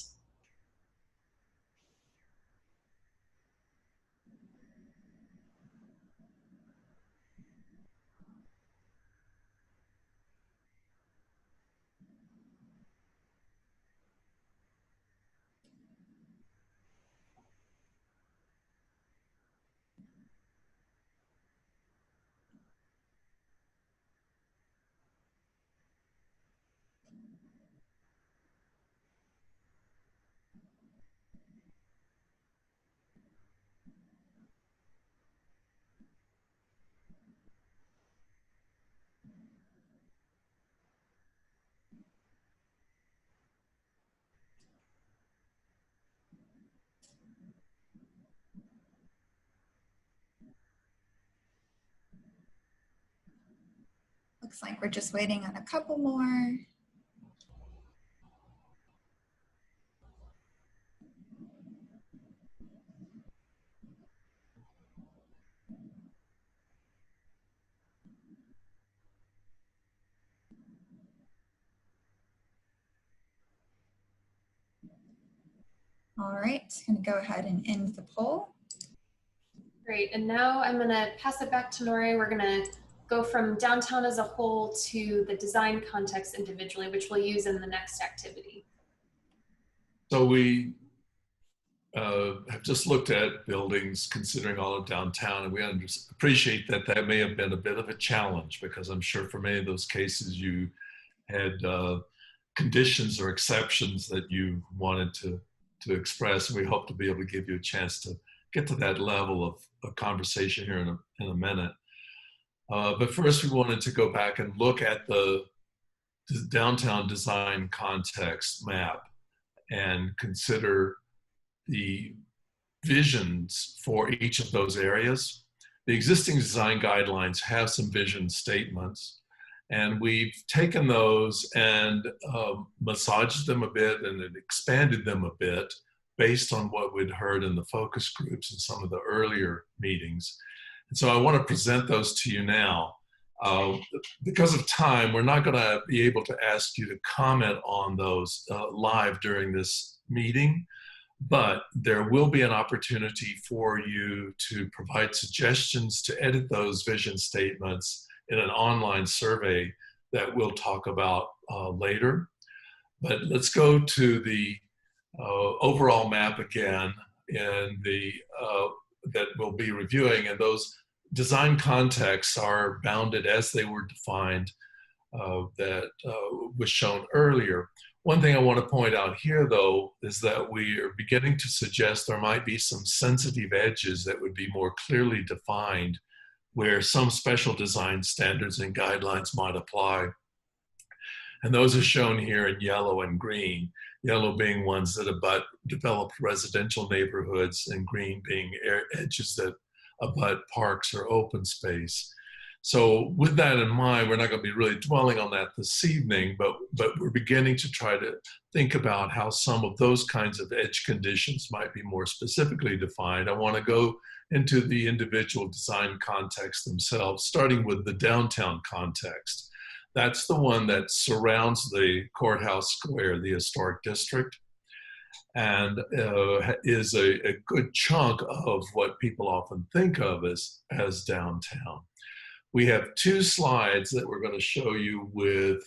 Looks like we're just waiting on a couple more. All right, I'm gonna go ahead and end the poll. Great, and now I'm gonna pass it back to Nori. We're gonna go from downtown as a whole to the design context individually, which we'll use in the next activity. So we have just looked at buildings considering all of downtown, and we appreciate that that may have been a bit of a challenge, because I'm sure for many of those cases you had conditions or exceptions that you wanted to express, and we hope to be able to give you a chance to get to that level of conversation here in a minute. But first we wanted to go back and look at the downtown design context map and consider the visions for each of those areas. The existing design guidelines have some vision statements, and we've taken those and massaged them a bit and expanded them a bit based on what we'd heard in the focus groups and some of the earlier meetings. And so I want to present those to you now. Because of time, we're not going to be able to ask you to comment on those live during this meeting, but there will be an opportunity for you to provide suggestions to edit those vision statements in an online survey that we'll talk about later. But let's go to the overall map again in the that we'll be reviewing, and those design contexts are bounded as they were defined that was shown earlier. One thing I want to point out here, though, is that we are beginning to suggest there might be some sensitive edges that would be more clearly defined, where some special design standards and guidelines might apply. And those are shown here in yellow and green, yellow being ones that abut developed residential neighborhoods, and green being edges that abut parks or open space. So with that in mind, we're not going to be really dwelling on that this evening, but we're beginning to try to think about how some of those kinds of edge conditions might be more specifically defined. I want to go into the individual design context themselves, starting with the downtown context. That's the one that surrounds the courthouse square, the historic district, and is a good chunk of what people often think of as downtown. We have two slides that we're going to show you with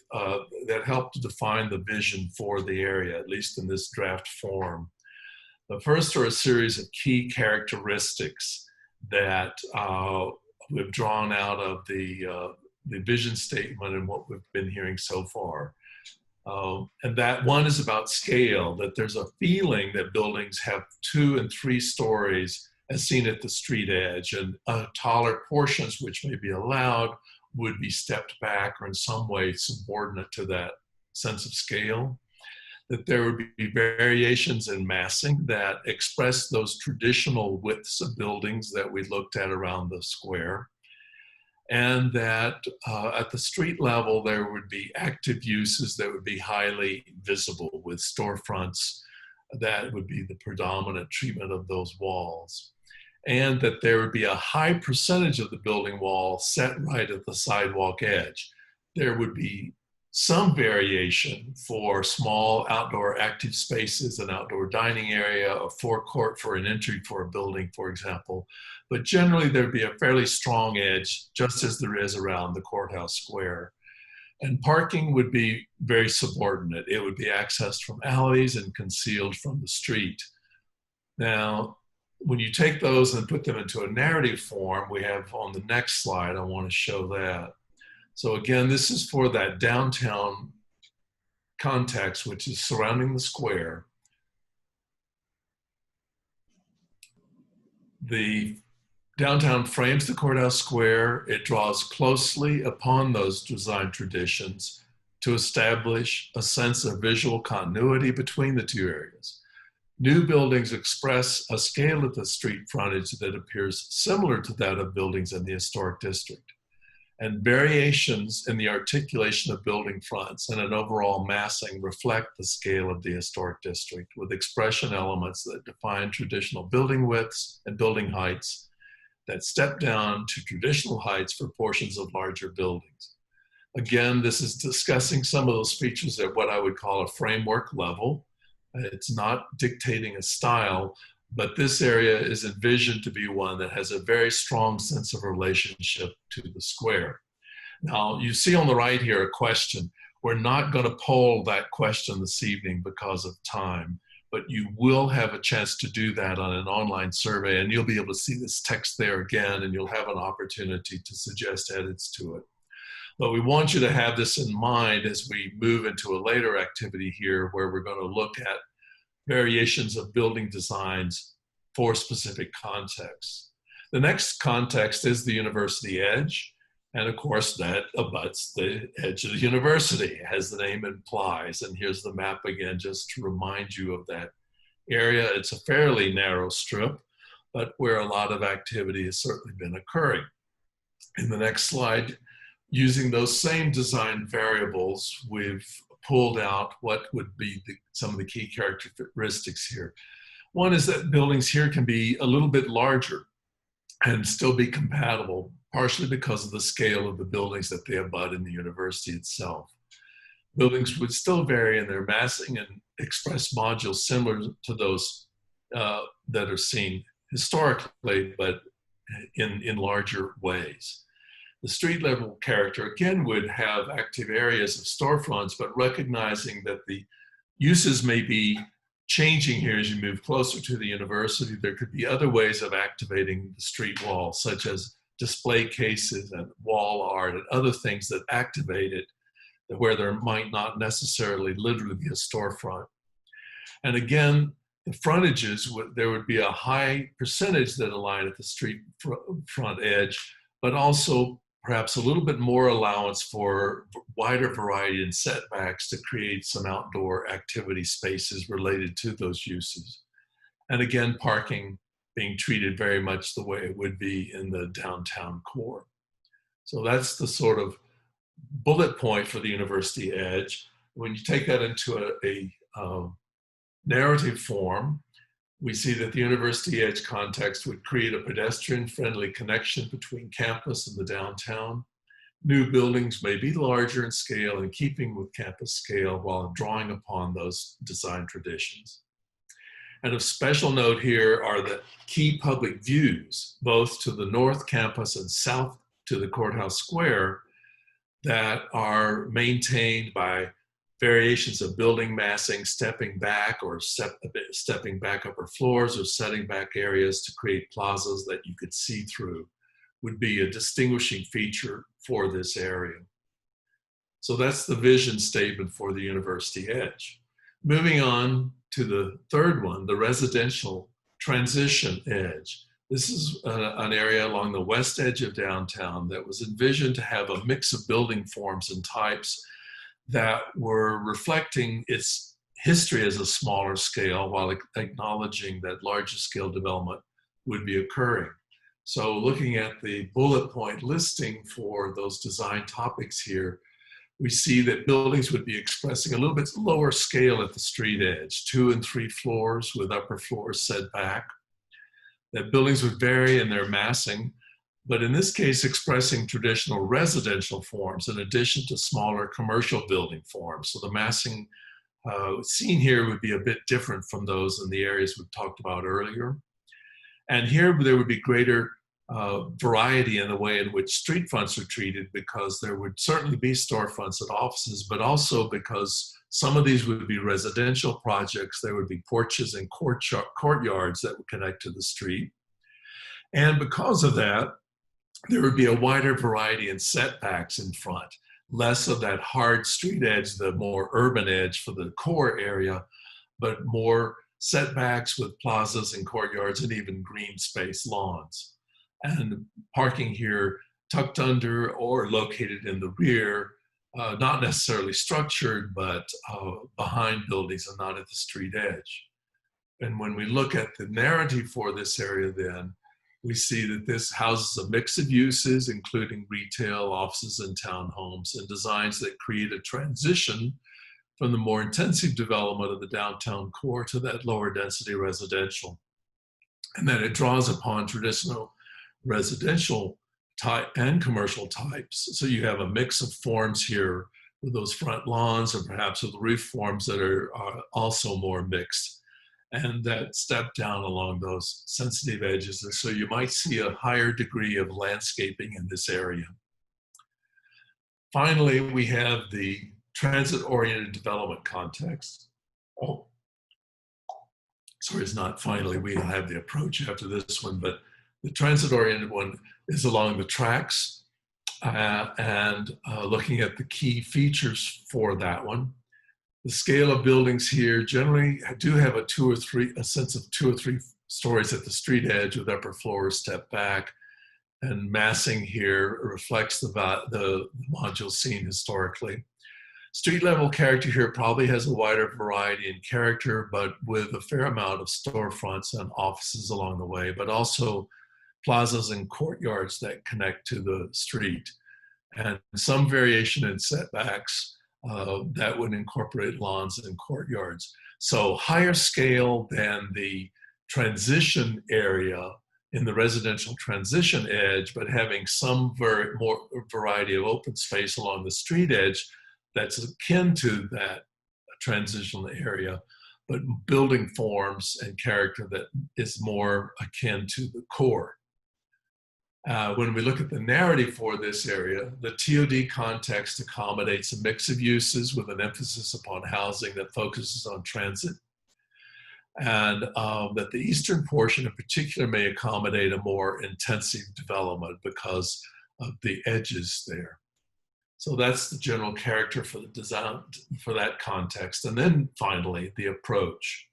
that help to define the vision for the area, at least in this draft form. The first are a series of key characteristics that we've drawn out of the vision statement and what we've been hearing so far. And that one is about scale, that there's a feeling that buildings have 2 and 3 stories as seen at the street edge, and taller portions which may be allowed would be stepped back or in some way subordinate to that sense of scale. That there would be variations in massing that express those traditional widths of buildings that we looked at around the square. And that at the street level, there would be active uses that would be highly visible with storefronts. That would be the predominant treatment of those walls. And that there would be a high percentage of the building wall set right at the sidewalk edge. There would be some variation for small outdoor active spaces, an outdoor dining area, a forecourt for an entry for a building, for example. But generally there'd be a fairly strong edge, just as there is around the courthouse square. And parking would be very subordinate. It would be accessed from alleys and concealed from the street. Now, when you take those and put them into a narrative form, we have on the next slide, I want to show that. So again, this is for that downtown context, which is surrounding the square. The downtown frames the courthouse square. It draws closely upon those design traditions to establish a sense of visual continuity between the two areas. New buildings express a scale of the street frontage that appears similar to that of buildings in the historic district. And variations in the articulation of building fronts and an overall massing reflect the scale of the historic district, with expression elements that define traditional building widths and building heights that step down to traditional heights for portions of larger buildings. Again, this is discussing some of those features at what I would call a framework level. It's not dictating a style, but this area is envisioned to be one that has a very strong sense of relationship to the square. Now, you see on the right here a question. We're not going to poll that question this evening because of time, but you will have a chance to do that on an online survey, and you'll be able to see this text there again, and you'll have an opportunity to suggest edits to it. But we want you to have this in mind as we move into a later activity here, where we're going to look at variations of building designs for specific contexts. The next context is the university edge. And of course, that abuts the edge of the university, as the name implies. And here's the map again, just to remind you of that area. It's a fairly narrow strip, but where a lot of activity has certainly been occurring. In the next slide, using those same design variables, we've pulled out what would be some of the key characteristics here. One is that buildings here can be a little bit larger and still be compatible, partially because of the scale of the buildings that they abut in the university itself. Buildings would still vary in their massing and express modules similar to those that are seen historically, but in larger ways. The street level character, again, would have active areas of storefronts, but recognizing that the uses may be changing here as you move closer to the university, there could be other ways of activating the street wall, such as display cases and wall art and other things that activate it, where there might not necessarily literally be a storefront. And again, the frontages, there would be a high percentage that align at the street front edge, but also perhaps a little bit more allowance for wider variety in setbacks to create some outdoor activity spaces related to those uses. And again, parking being treated very much the way it would be in the downtown core. So that's the sort of bullet point for the university edge. When you take that into a narrative form, we see that the university edge context would create a pedestrian-friendly connection between campus and the downtown. New buildings may be larger in scale, in keeping with campus scale, while drawing upon those design traditions. And of special note here are the key public views, both to the north campus and south to the courthouse square, that are maintained by variations of building massing, stepping back or stepping back upper floors or setting back areas to create plazas that you could see through would be a distinguishing feature for this area. So that's the vision statement for the university edge. Moving on to the third one, the residential transition edge. This is an area along the west edge of downtown that was envisioned to have a mix of building forms and types that were reflecting its history as a smaller scale while acknowledging that larger scale development would be occurring. So looking at the bullet point listing for those design topics here, we see that buildings would be expressing a little bit lower scale at the street edge, 2 and 3 floors with upper floors set back. That buildings would vary in their massing, but in this case expressing traditional residential forms in addition to smaller commercial building forms. So the massing seen here would be a bit different from those in the areas we've talked about earlier. And here there would be greater variety in the way in which street fronts are treated, because there would certainly be storefronts at offices, but also because some of these would be residential projects. There would be porches and courtyards that would connect to the street. And because of that, there would be a wider variety in setbacks in front, less of that hard street edge, the more urban edge for the core area, but more setbacks with plazas and courtyards and even green space lawns. And parking here tucked under or located in the rear, not necessarily structured, but behind buildings and not at the street edge. And when we look at the narrative for this area then, we see that this houses a mix of uses, including retail, offices, and townhomes, and designs that create a transition from the more intensive development of the downtown core to that lower density residential. And that it draws upon traditional residential type and commercial types. So you have a mix of forms here with those front lawns and perhaps with roof forms that are also more mixed, and that step down along those sensitive edges. And so you might see a higher degree of landscaping in this area. Finally, we have the transit-oriented development context. Oh, sorry, it's not finally, we have the approach after this one, but the transit-oriented one is along the tracks and looking at the key features for that one. The scale of buildings here generally do have a sense of 2 or 3 stories at the street edge with upper floors stepped back, and massing here reflects the modules seen historically. Street level character here probably has a wider variety in character, but with a fair amount of storefronts and offices along the way, but also plazas and courtyards that connect to the street, and some variation in setbacks that would incorporate lawns and courtyards. So higher scale than the transition area in the residential transition edge, but having some more variety of open space along the street edge that's akin to that transitional area, but building forms and character that is more akin to the core. When we look at the narrative for this area, the TOD context accommodates a mix of uses with an emphasis upon housing that focuses on transit, and that the eastern portion in particular may accommodate a more intensive development because of the edges there. So that's the general character for the design for that context. And then finally, the approach.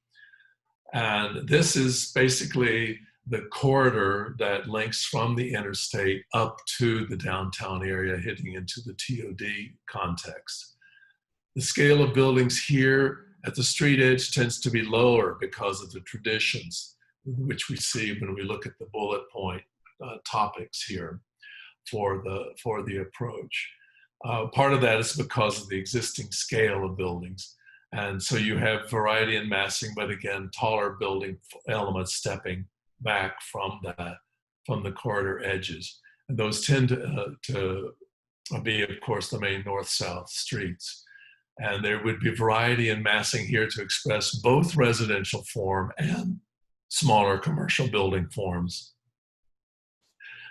And this is basically the corridor that links from the interstate up to the downtown area, hitting into the TOD context. The scale of buildings here at the street edge tends to be lower because of the traditions, which we see when we look at the bullet point topics here for the approach. Part of that is because of the existing scale of buildings. And so you have variety in massing, but again, taller building elements stepping back from the corridor edges. And those tend to be, of course, the main north-south streets. And there would be variety in massing here to express both residential form and smaller commercial building forms.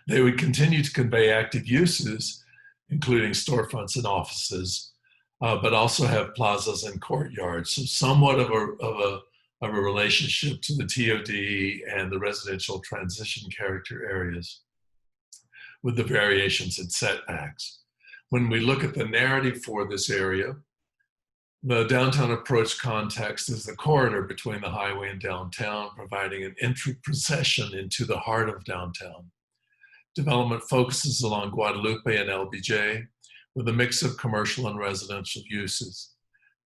They would continue to convey active uses, including storefronts and offices, but also have plazas and courtyards. So somewhat of a relationship to the TOD and the residential transition character areas with the variations in setbacks. When we look at the narrative for this area, the downtown approach context is the corridor between the highway and downtown, providing an entry procession into the heart of downtown. Development focuses along Guadalupe and LBJ with a mix of commercial and residential uses.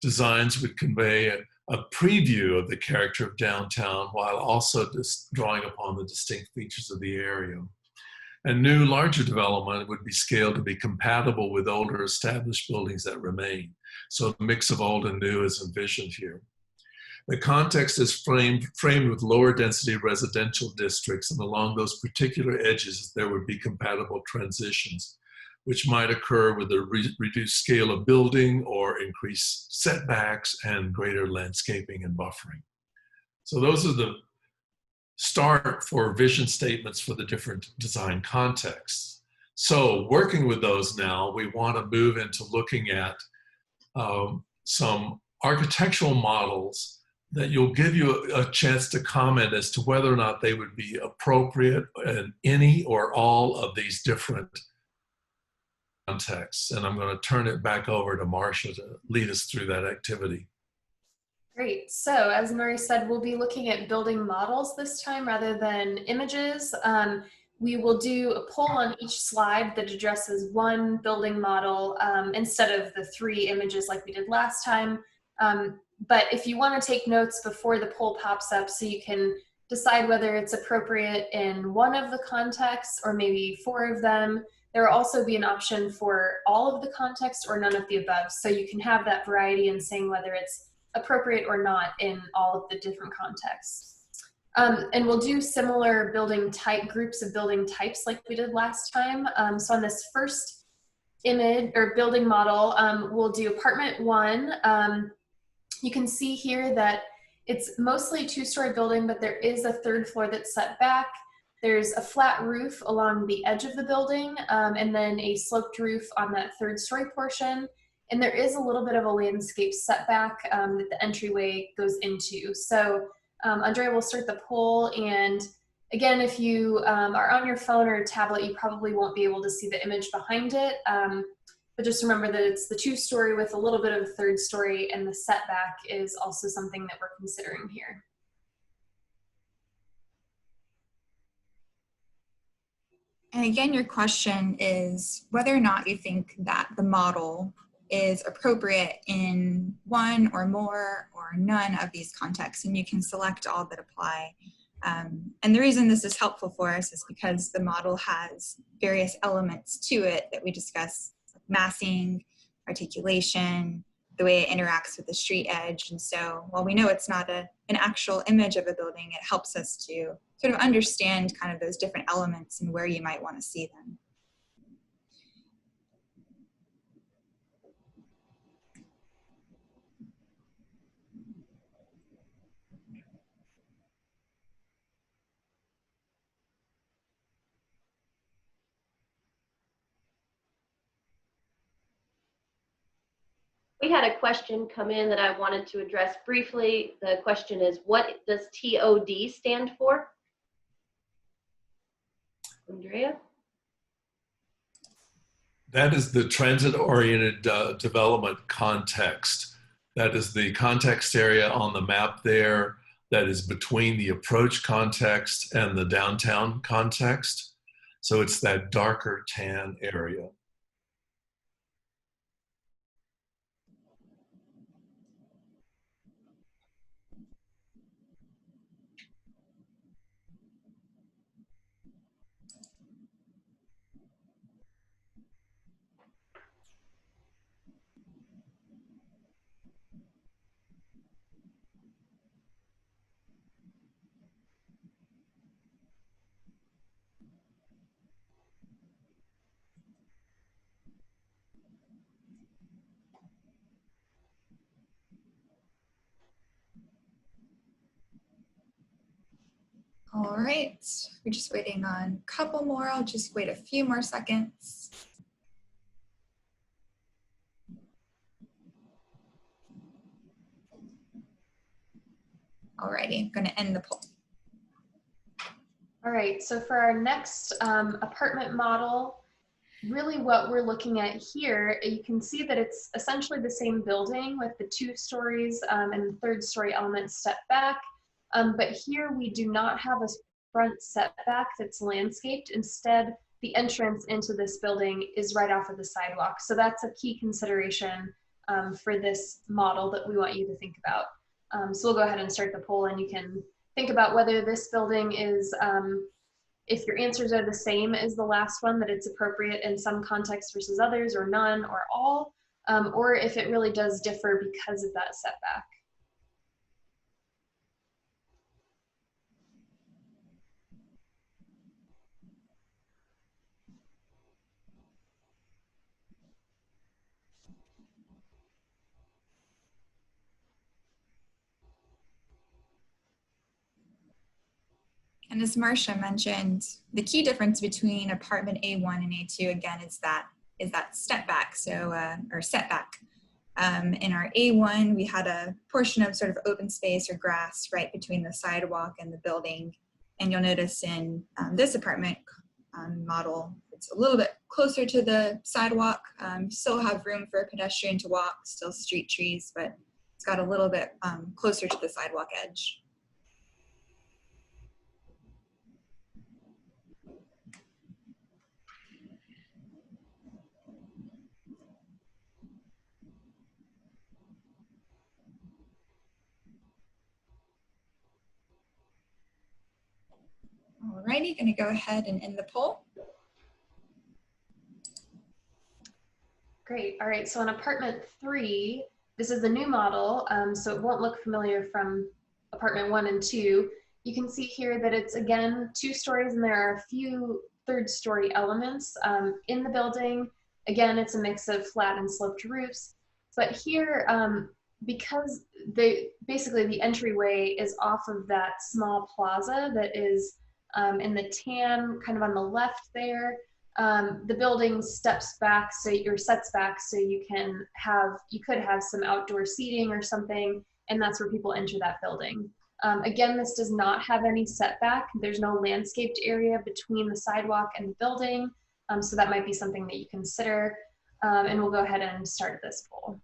Designs would convey a preview of the character of downtown while also drawing upon the distinct features of the area. And new, larger development would be scaled to be compatible with older established buildings that remain. So a mix of old and new is envisioned here. The context is framed with lower density residential districts, and along those particular edges, there would be compatible transitions, which might occur with a reduced scale of building or increased setbacks and greater landscaping and buffering. So those are the start for vision statements for the different design contexts. So working with those now, we want to move into looking at some architectural models that will give you a chance to comment as to whether or not they would be appropriate in any or all of these different contexts. And I'm going to turn it back over to Marcia to lead us through that activity. Great. So as Nori said, we'll be looking at building models this time rather than images. We will do a poll on each slide that addresses one building model instead of the 3 images like we did last time. But if you want to take notes before the poll pops up so you can decide whether it's appropriate in one of the contexts or maybe 4 of them, there will also be an option for all of the contexts or none of the above. So you can have that variety in saying whether it's appropriate or not in all of the different contexts. And we'll do similar building type groups of building types like we did last time. So on this first image or building model, we'll do apartment 1. You can see here that it's mostly a 2-story building, but there is a 3rd floor that's set back. There's a flat roof along the edge of the building, and then a sloped roof on that 3rd story portion. And there is a little bit of a landscape setback that the entryway goes into. So Andrea will start the poll, and again, if you are on your phone or tablet, you probably won't be able to see the image behind it. But just remember that it's the 2-story with a little bit of a 3rd story, and the setback is also something that we're considering here. And again, your question is whether or not you think that the model is appropriate in one or more or none of these contexts, and you can select all that apply. And the reason this is helpful for us is because the model has various elements to it that we discuss, like massing, articulation, the way it interacts with the street edge. And so while we know it's not an actual image of a building, it helps us to sort of understand kind of those different elements and where you might want to see them. We had a question come in that I wanted to address briefly. The question is, what does TOD stand for? Andrea? That is the transit-oriented development context. That is the context area on the map there that is between the approach context and the downtown context. So it's that darker tan area. All right, we're just waiting on a couple more. I'll just wait a few more seconds. Alrighty, I'm going to end the poll. All right, so for our next apartment model, really what we're looking at here, you can see that it's essentially the same building with the 2 stories and the 3rd story elements step back. But here we do not have a front setback that's landscaped. Instead, the entrance into this building is right off of the sidewalk. So that's a key consideration for this model that we want you to think about. So we'll go ahead and start the poll, and you can think about whether this building is, if your answers are the same as the last one, that it's appropriate in some contexts versus others, or none, or all, or if it really does differ because of that setback. And as Marcia mentioned, the key difference between apartment A1 and A2, again, is that step back, so, or setback. In our A1, we had a portion of sort of open space or grass right between the sidewalk and the building. And you'll notice in this apartment model, it's a little bit closer to the sidewalk. Still have room for a pedestrian to walk, still street trees, but it's got a little bit closer to the sidewalk edge. Alrighty, going to go ahead and end the poll. Great. All right. So in apartment 3, this is the new model, so it won't look familiar from apartment 1 and 2. You can see here that it's, again, 2 stories, and there are a few 3rd story elements in the building. Again, it's a mix of flat and sloped roofs. But here, because basically the entryway is off of that small plaza that is in the tan, kind of on the left there, the building steps back, so your sets back, so you could have some outdoor seating or something, and that's where people enter that building. Again, this does not have any setback. There's no landscaped area between the sidewalk and the building, so that might be something that you consider. And we'll go ahead and start this poll.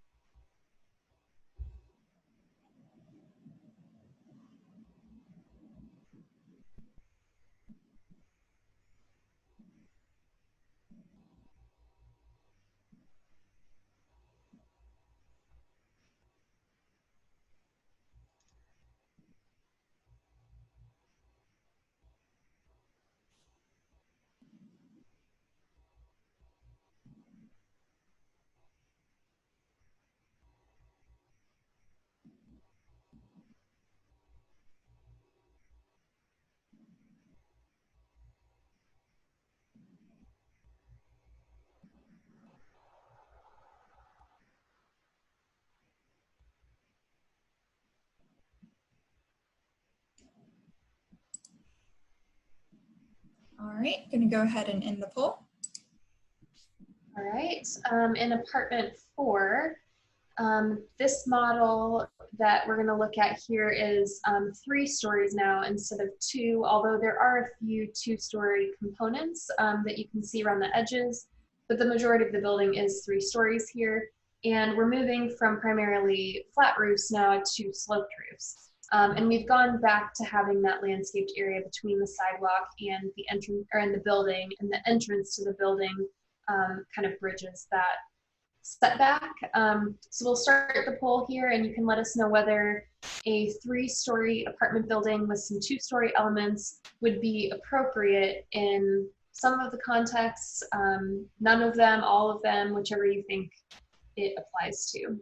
right, gonna go ahead and end the poll. All right, in apartment 4, this model that we're going to look at here is 3 stories now instead of 2, although there are a few 2-story components that you can see around the edges, but the majority of the building is 3 stories here, and we're moving from primarily flat roofs now to sloped roofs. And we've gone back to having that landscaped area between the sidewalk and the entrance, or in the building, and the entrance to the building kind of bridges that setback. So we'll start the poll here, and you can let us know whether a 3-story apartment building with some 2-story elements would be appropriate in some of the contexts, none of them, all of them, whichever you think it applies to.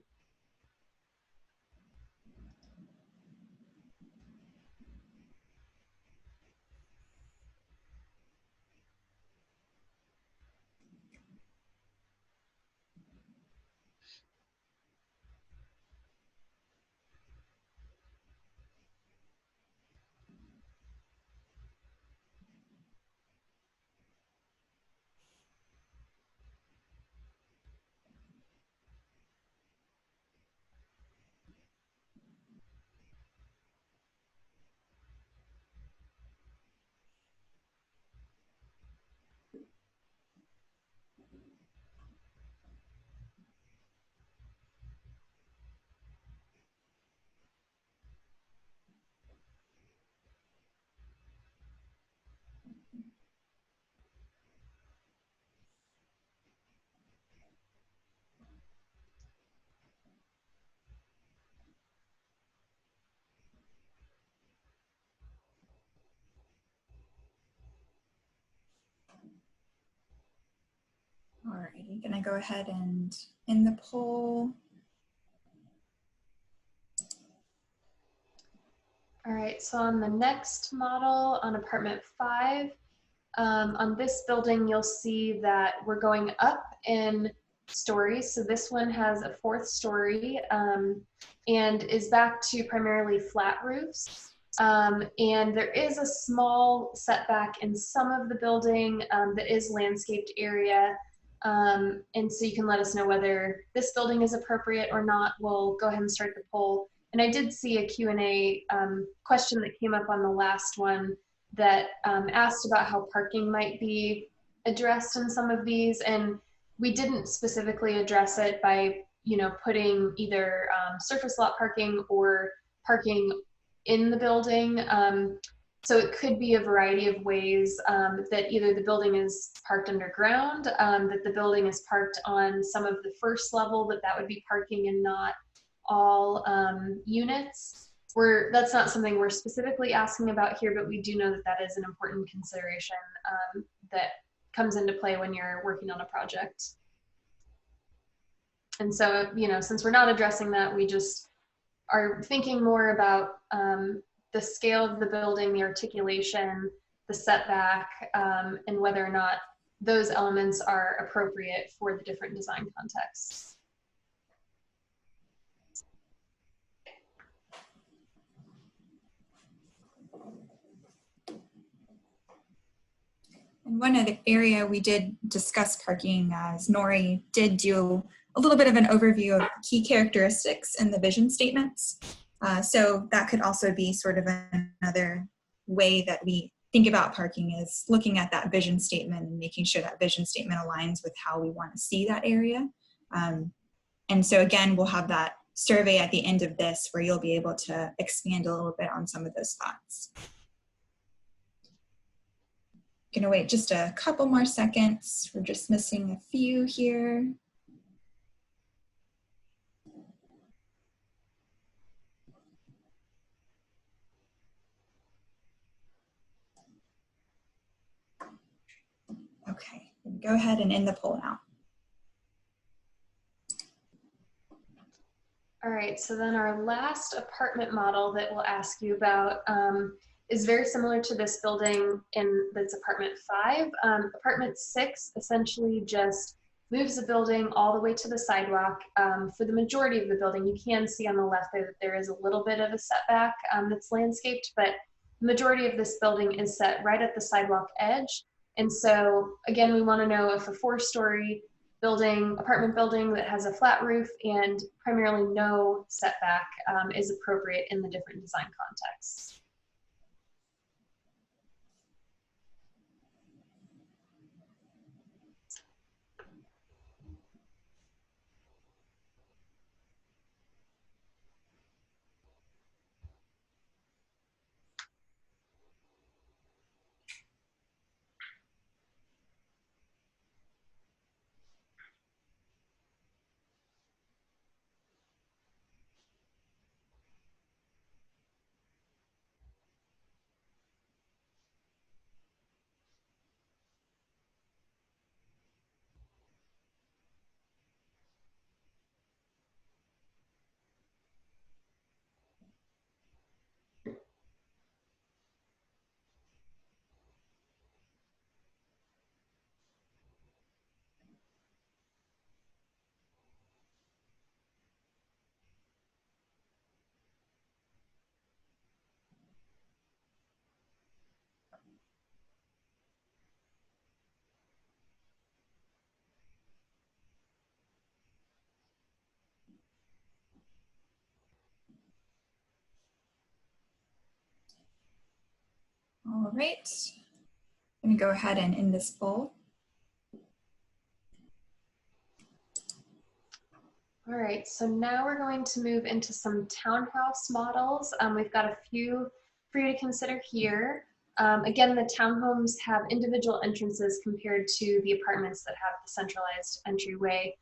All righty, gonna go ahead and end the poll. All right, so on the next model, on apartment 5, on this building, you'll see that we're going up in stories. So this one has a 4th story and is back to primarily flat roofs. And there is a small setback in some of the building that is landscaped area. And so you can let us know whether this building is appropriate or not. We'll go ahead and start the poll. And I did see a Q&A question that came up on the last one that asked about how parking might be addressed in some of these. And we didn't specifically address it by, putting either surface lot parking or parking in the building. So it could be a variety of ways that either the building is parked underground, that the building is parked on some of the first level, that would be parking and not all units. That's not something we're specifically asking about here, but we do know that that is an important consideration that comes into play when you're working on a project. And so, since we're not addressing that, we just are thinking more about the scale of the building, the articulation, the setback, and whether or not those elements are appropriate for the different design contexts. And one other area we did discuss parking, as Nori did do a little bit of an overview of key characteristics in the vision statements. So that could also be sort of another way that we think about parking, is looking at that vision statement and making sure that vision statement aligns with how we want to see that area. And so again, we'll have that survey at the end of this where you'll be able to expand a little bit on some of those thoughts. Gonna wait just a couple more seconds. We're just missing a few here. Okay, go ahead and end the poll now. All right, so then our last apartment model that we'll ask you about is very similar to this building in that's apartment 5. Apartment 6 essentially just moves the building all the way to the sidewalk. For the majority of the building, you can see on the left there that there is a little bit of a setback that's landscaped, but the majority of this building is set right at the sidewalk edge. And so again, we want to know if a 4-story building, apartment building that has a flat roof and primarily no setback is appropriate in the different design contexts. All right, I'm gonna go ahead and end this poll. All right, so now we're going to move into some townhouse models. We've got a few for you to consider here. Again, the townhomes have individual entrances compared to the apartments that have the centralized entryway.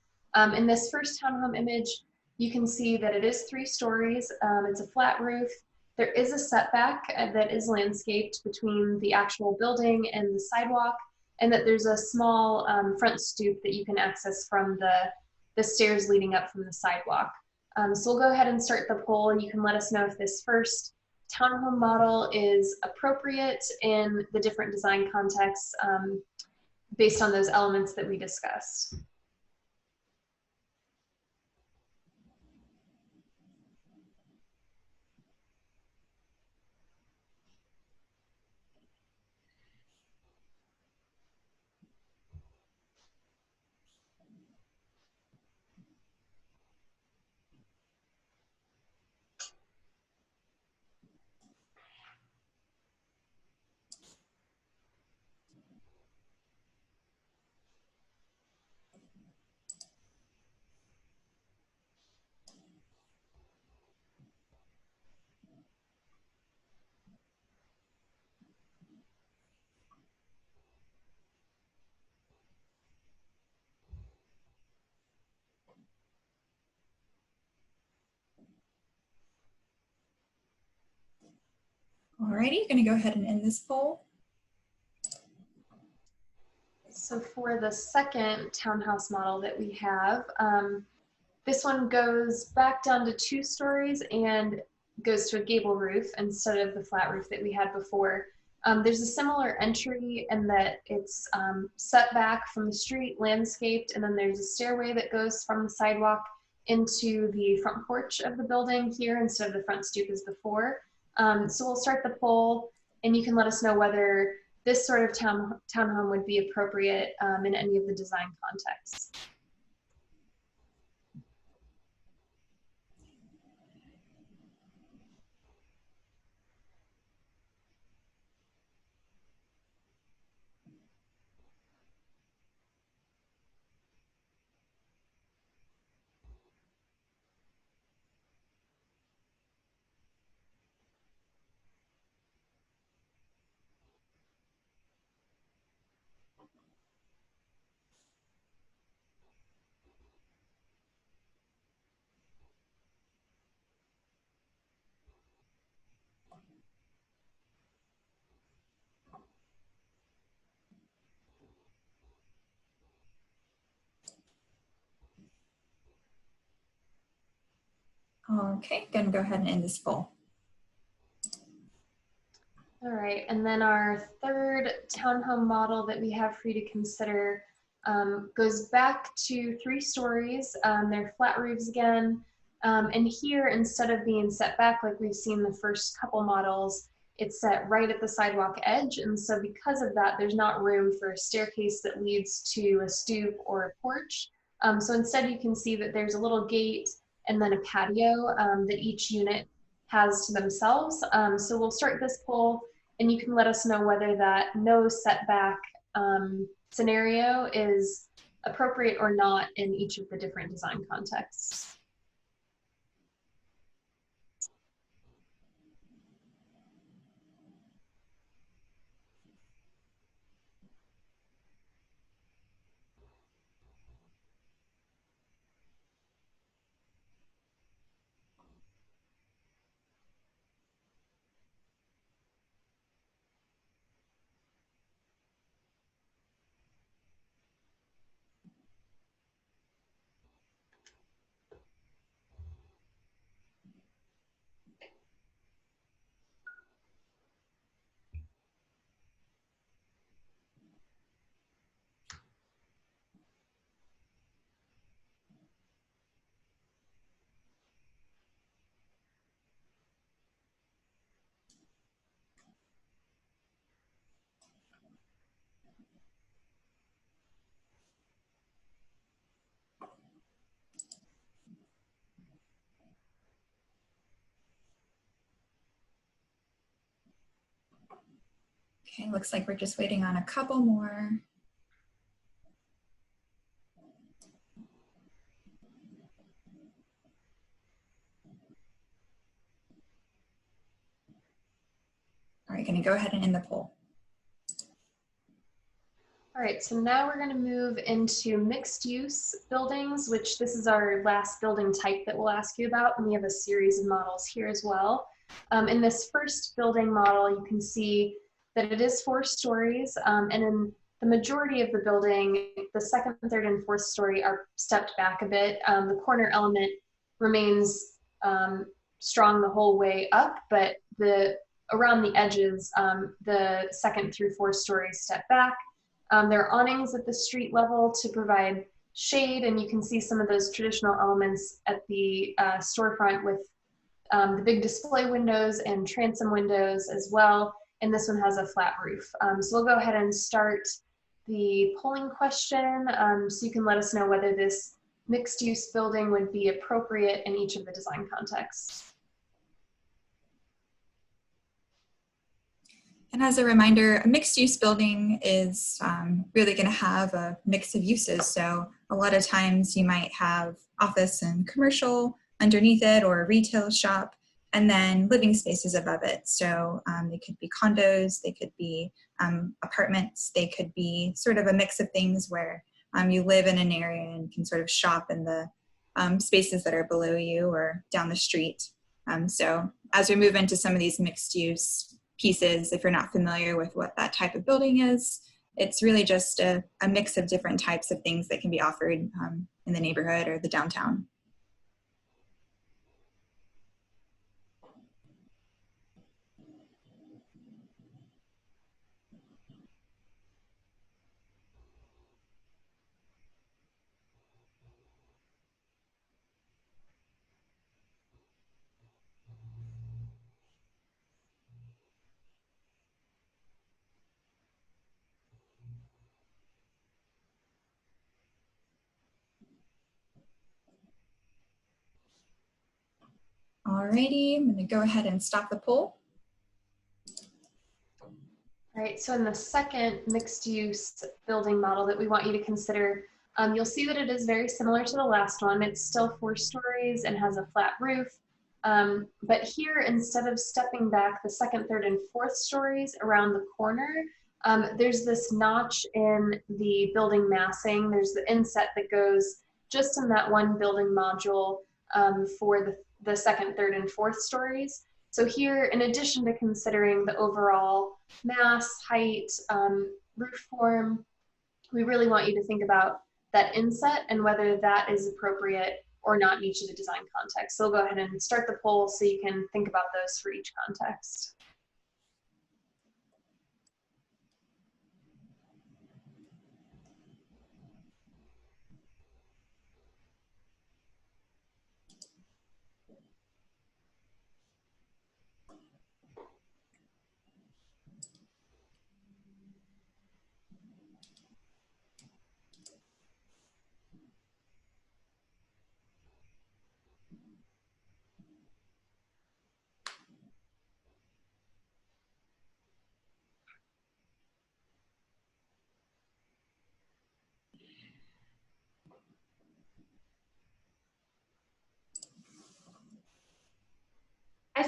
In this first townhome image, you can see that it is 3 stories. It's a flat roof. There is a setback that is landscaped between the actual building and the sidewalk, and that there's a small front stoop that you can access from the stairs leading up from the sidewalk. So we'll go ahead and start the poll, and you can let us know if this first townhome model is appropriate in the different design contexts based on those elements that we discussed. Alrighty, gonna go ahead and end this poll. So for the second townhouse model that we have, this one goes back down to 2 stories and goes to a gable roof instead of the flat roof that we had before. There's a similar entry in that it's set back from the street, landscaped, and then there's a stairway that goes from the sidewalk into the front porch of the building here instead of the front stoop as before. So we'll start the poll, and you can let us know whether this sort of townhome would be appropriate in any of the design contexts. Okay, gonna go ahead and end this poll. All right, and then our third townhome model that we have for you to consider goes back to 3 stories. They're flat roofs again. And here, instead of being set back like we've seen the first couple models, It's set right at the sidewalk edge, and so because of that, there's not room for a staircase that leads to a stoop or a porch. So instead you can see that there's a little gate and then a patio that each unit has to themselves. So we'll start this poll, and you can let us know whether that no setback scenario is appropriate or not in each of the different design contexts. Okay, looks like we're just waiting on a couple more. All right, gonna go ahead and end the poll. All right, so now we're going to move into mixed use buildings, which this is our last building type that we'll ask you about, and we have a series of models here as well. In this first building model, you can see that it is 4 stories, and in the majority of the building, the second, third, and fourth story are stepped back a bit. The corner element remains strong the whole way up, but around the edges, the second through fourth stories step back. There are awnings at the street level to provide shade, and you can see some of those traditional elements at the storefront with the big display windows and transom windows as well. And this one has a flat roof. So we'll go ahead and start the polling question, so you can let us know whether this mixed use building would be appropriate in each of the design contexts. And as a reminder, a mixed-use building is really going to have a mix of uses. So a lot of times you might have office and commercial underneath it, or a retail shop, and then living spaces above it. So they could be condos, they could be apartments, they could be sort of a mix of things where you live in an area and can sort of shop in the spaces that are below you or down the street. So as we move into some of these mixed-use pieces, if you're not familiar with what that type of building is, it's really just a mix of different types of things that can be offered in the neighborhood or the downtown. Alrighty, I'm going to go ahead and stop the poll. All right, so in the second mixed-use building model that we want you to consider, you'll see that it is very similar to the last one. It's still 4 stories and has a flat roof. But here, instead of stepping back the second, third, and fourth stories around the corner, there's this notch in the building massing. There's the inset that goes just in that one building module for the second, third, and fourth stories. So here, in addition to considering the overall mass, height, roof form, we really want you to think about that inset and whether that is appropriate or not in each of the design contexts. So we'll go ahead and start the poll so you can think about those for each context.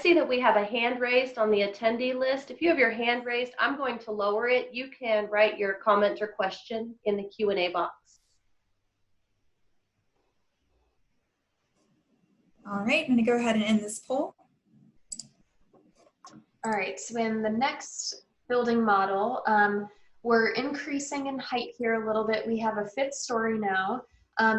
see that we have a hand raised on the attendee list. If you have your hand raised, I'm going to lower it. You can write your comment or question in the Q&A box. All right, I'm going to go ahead and end this poll. All right, so in the next building model, we're increasing in height here a little bit. We have a 5th story now.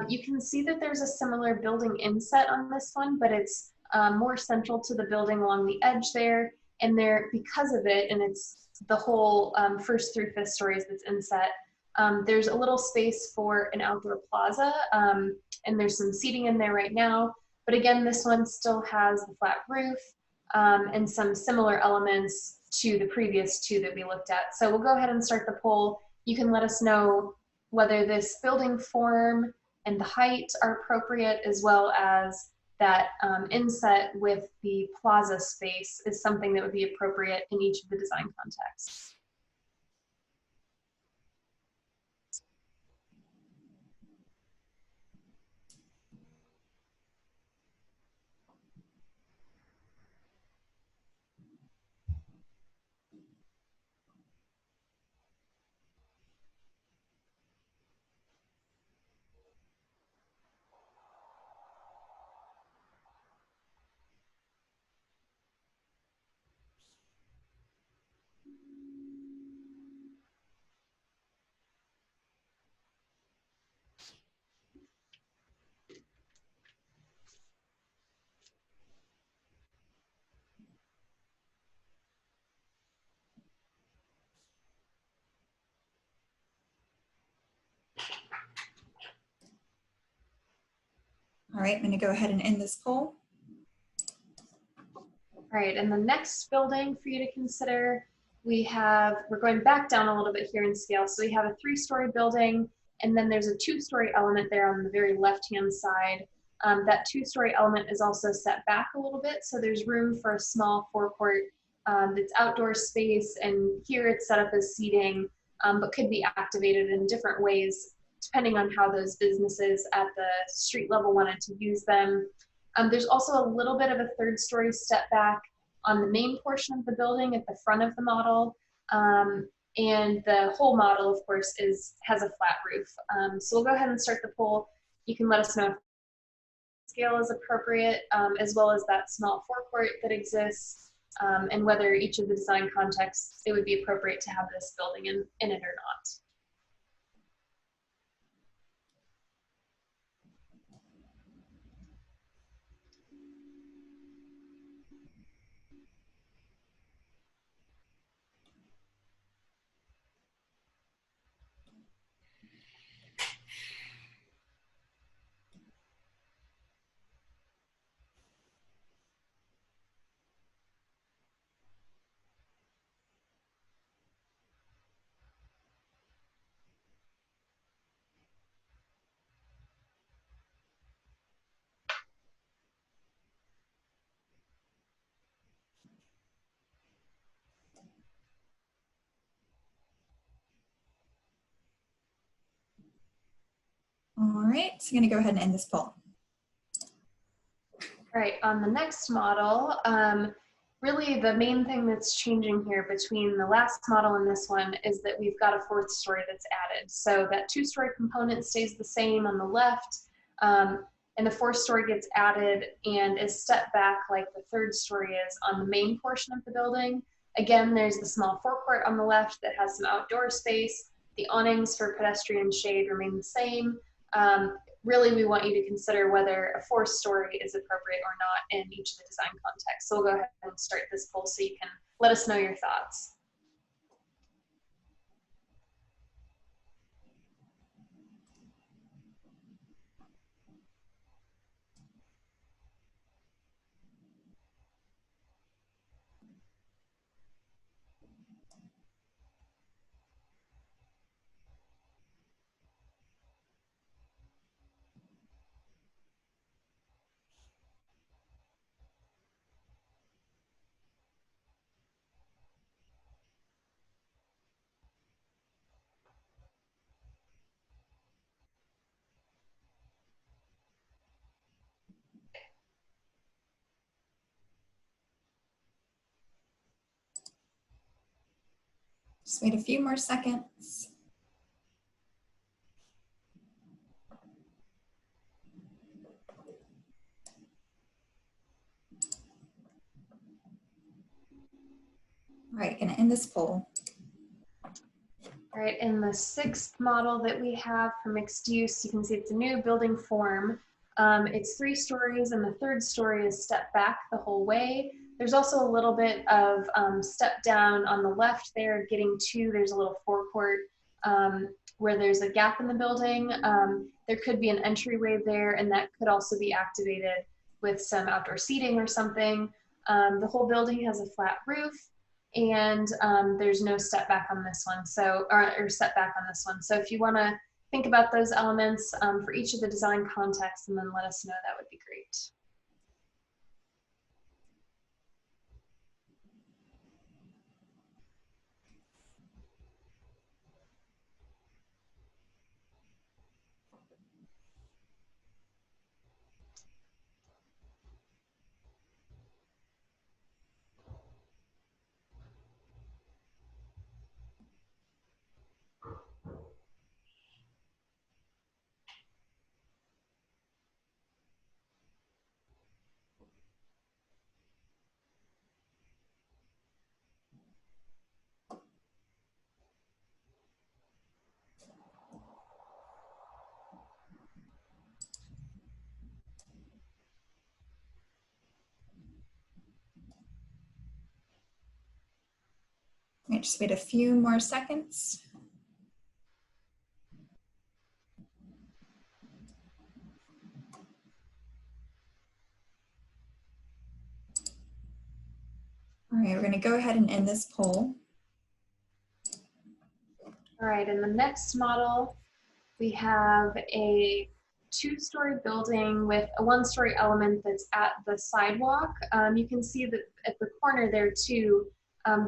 You can see that there's a similar building inset on this one, but it's more central to the building along the edge there. And there, because of it, and it's the whole 1st through 5th stories that's inset, there's a little space for an outdoor plaza, and there's some seating in there right now. But again, this one still has the flat roof and some similar elements to the previous 2 that we looked at. So we'll go ahead and start the poll. You can let us know whether this building form and the height are appropriate, as well as that inset with the plaza space is something that would be appropriate in each of the design contexts. All right, I'm going to go ahead and end this poll. All right, and the next building for you to consider, we're going back down a little bit here in scale. So we have a 3-story building, and then there's a 2-story element there on the very left-hand side. That 2-story element is also set back a little bit, so there's room for a small forecourt that's outdoor space, and here it's set up as seating, but could be activated in different ways depending on how those businesses at the street level wanted to use them. There's also a little bit of a 3rd-story step back on the main portion of the building at the front of the model. And the whole model, of course, has a flat roof. So we'll go ahead and start the poll. You can let us know if scale is appropriate, as well as that small forecourt that exists, and whether each of the design contexts, it would be appropriate to have this building in it or not. All right, so I'm going to go ahead and end this poll. All right, on the next model, really the main thing that's changing here between the last model and this one is that we've got a 4th story that's added. So that 2-story component stays the same on the left, and the 4th story gets added and is stepped back like the 3rd story is on the main portion of the building. Again, there's the small forecourt on the left that has some outdoor space. The awnings for pedestrian shade remain the same. Really, we want you to consider whether a 4th story is appropriate or not in each of the design contexts. So we'll go ahead and start this poll so you can let us know your thoughts. Just wait a few more seconds. All right, gonna end this poll. All right, in the sixth model that we have for mixed use, you can see it's a new building form. It's 3 stories, and the 3rd story is stepped back the whole way. There's also a little bit of step down on the left there, getting to, there's a little forecourt where there's a gap in the building. There could be an entryway there, and that could also be activated with some outdoor seating or something. The whole building has a flat roof, and there's no step back on this one, so or step back on this one. So if you want to think about those elements for each of the design contexts and then let us know, that would be great. Just wait a few more seconds. All right, we're going to go ahead and end this poll. All right, in the next model, we have a 2-story building with a 1-story element that's at the sidewalk. You can see that at the corner there too,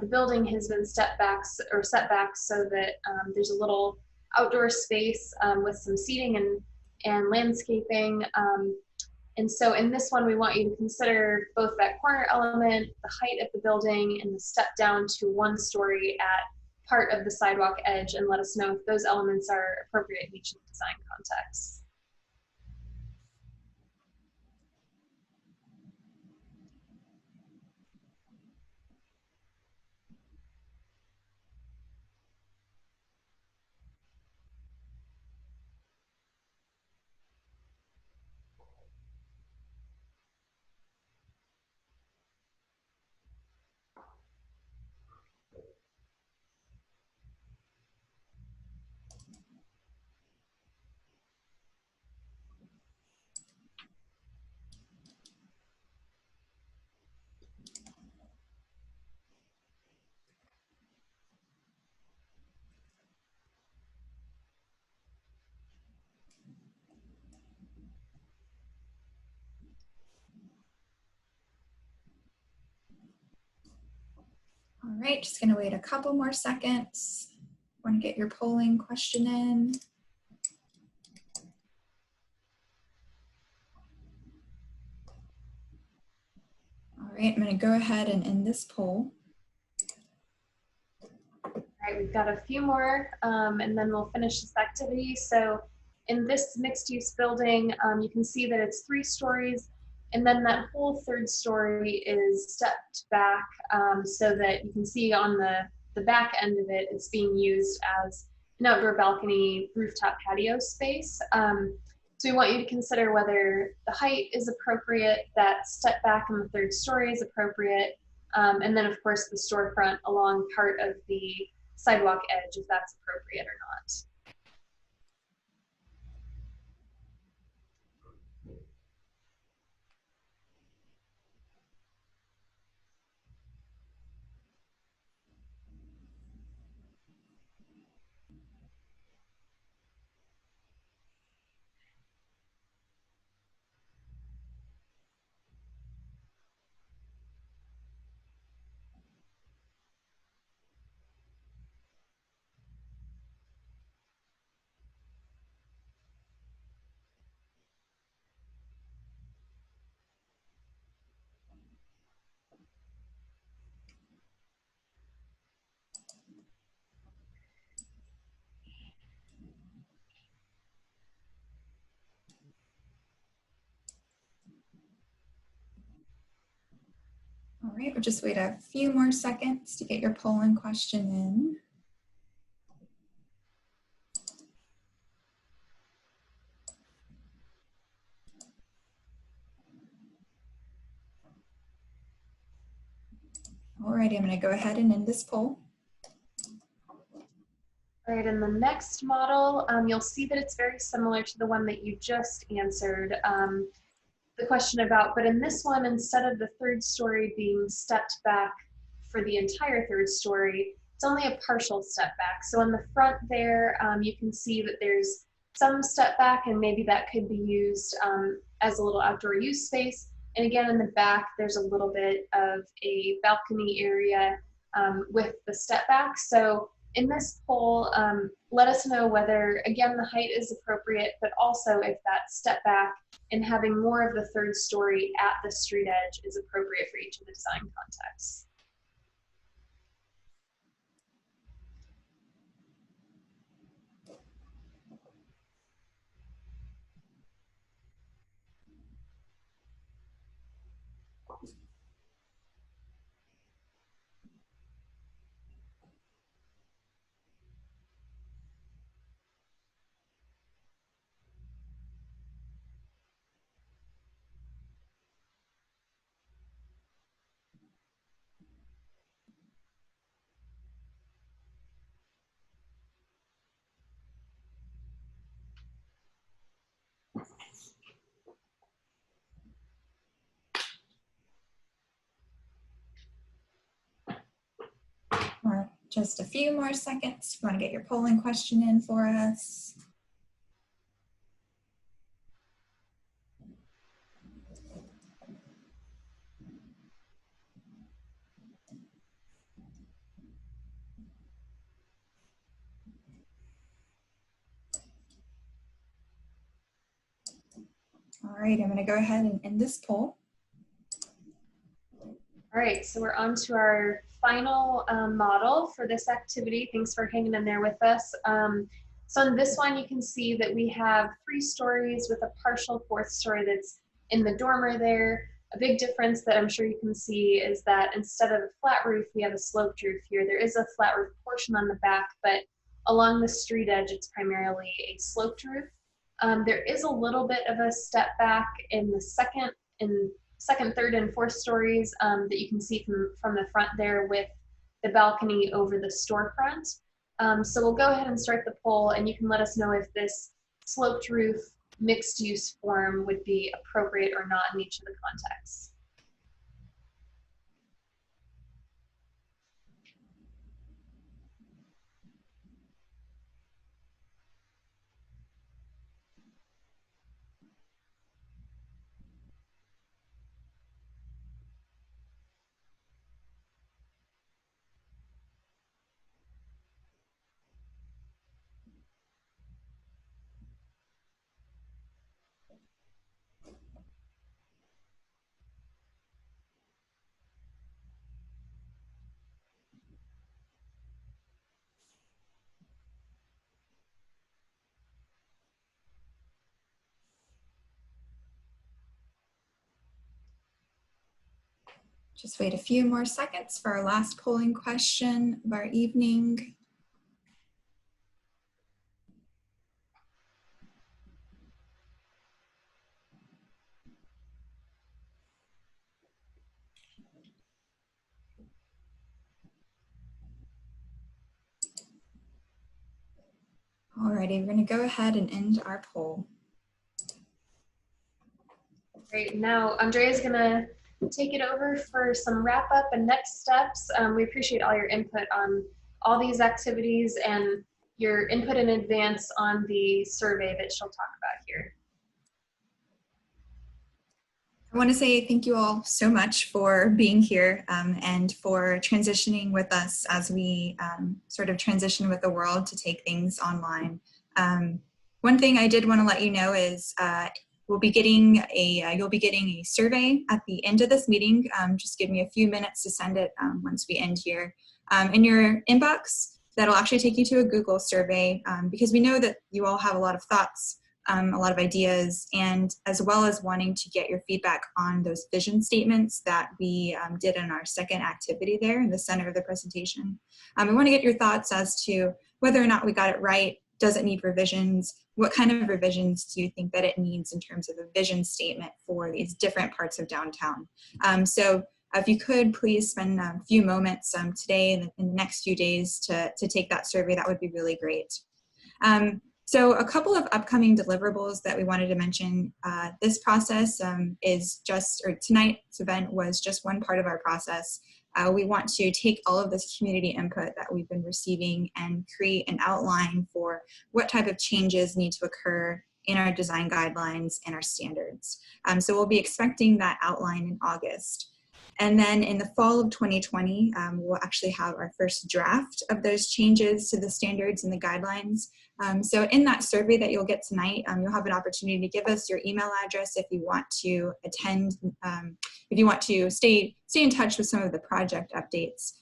the building has been set back so that there's a little outdoor space with some seating and landscaping. And so in this one, we want you to consider both that corner element, the height of the building, and the step down to 1 story at part of the sidewalk edge, and let us know if those elements are appropriate in each of the design contexts. All right, just gonna wait a couple more seconds. Want to get your polling question in. All right, I'm gonna go ahead and end this poll. All right, we've got a few more, and then we'll finish this activity. So in this mixed-use building, you can see that it's 3 stories, and then that whole 3rd story is stepped back so that you can see on the back end of it, it's being used as an outdoor balcony rooftop patio space. So we want you to consider whether the height is appropriate, that step back in the 3rd story is appropriate, and then of course the storefront along part of the sidewalk edge, if that's appropriate or not. right, we'll just wait a few more seconds to get your polling question in. Alrighty, I'm going to go ahead and end this poll. All right, in the next model, you'll see that it's very similar to the one that you just answered the question about, but in this one, instead of the third story being stepped back for the entire third story, it's only a partial step back. So on the front there, you can see that there's some step back, and maybe that could be used as a little outdoor use space. And again, in the back, there's a little bit of a balcony area with the step back. So in this poll, let us know whether, again, the height is appropriate, but also if that step back and having more of the third story at the street edge is appropriate for each of the design contexts. Or just a few more seconds. You want to get your polling question in for us. All right, I'm going to go ahead and end this poll. All right, so we're on to our final model for this activity. Thanks for hanging in there with us. So in this one, you can see that we have 3 stories with a partial 4th story that's in the dormer there. A big difference that I'm sure you can see is that instead of a flat roof, we have a sloped roof here. There is a flat roof portion on the back, but along the street edge, it's primarily a sloped roof. There is a little bit of a step back in the second, third, and 4th stories that you can see from the front there with the balcony over the storefront. So we'll go ahead and start the poll, and you can let us know if this sloped roof mixed use form would be appropriate or not in each of the contexts. Just wait a few more seconds for our last polling question of our evening. Alrighty, we're going to go ahead and end our poll. Great. Now, Andrea is going to take it over for some wrap up and next steps. We appreciate all your input on all these activities and your input in advance on the survey that she'll talk about here. I want to say thank you all so much for being here and for transitioning with us as we sort of transition with the world to take things online. One thing I did want to let you know is you'll be getting a survey at the end of this meeting. Just give me a few minutes to send it once we end here. In your inbox, that'll actually take you to a Google survey because we know that you all have a lot of thoughts a lot of ideas, and as well as wanting to get your feedback on those vision statements that we did in our second activity there in the center of the presentation. We want to get your thoughts as to whether or not we got it right. Does it need revisions? What kind of revisions do you think that it needs in terms of a vision statement for these different parts of downtown? So if you could please spend a few moments today and in the next few days to take that survey, that would be really great. So a couple of upcoming deliverables that we wanted to mention. This process is just, or tonight's event was just one part of our process. We want to take all of this community input that we've been receiving and create an outline for what type of changes need to occur in our design guidelines and our standards. So we'll be expecting that outline in August. And then in the fall of 2020, we'll actually have our first draft of those changes to the standards and the guidelines. So in that survey that you'll get tonight, you'll have an opportunity to give us your email address if you want to attend, if you want to stay in touch with some of the project updates.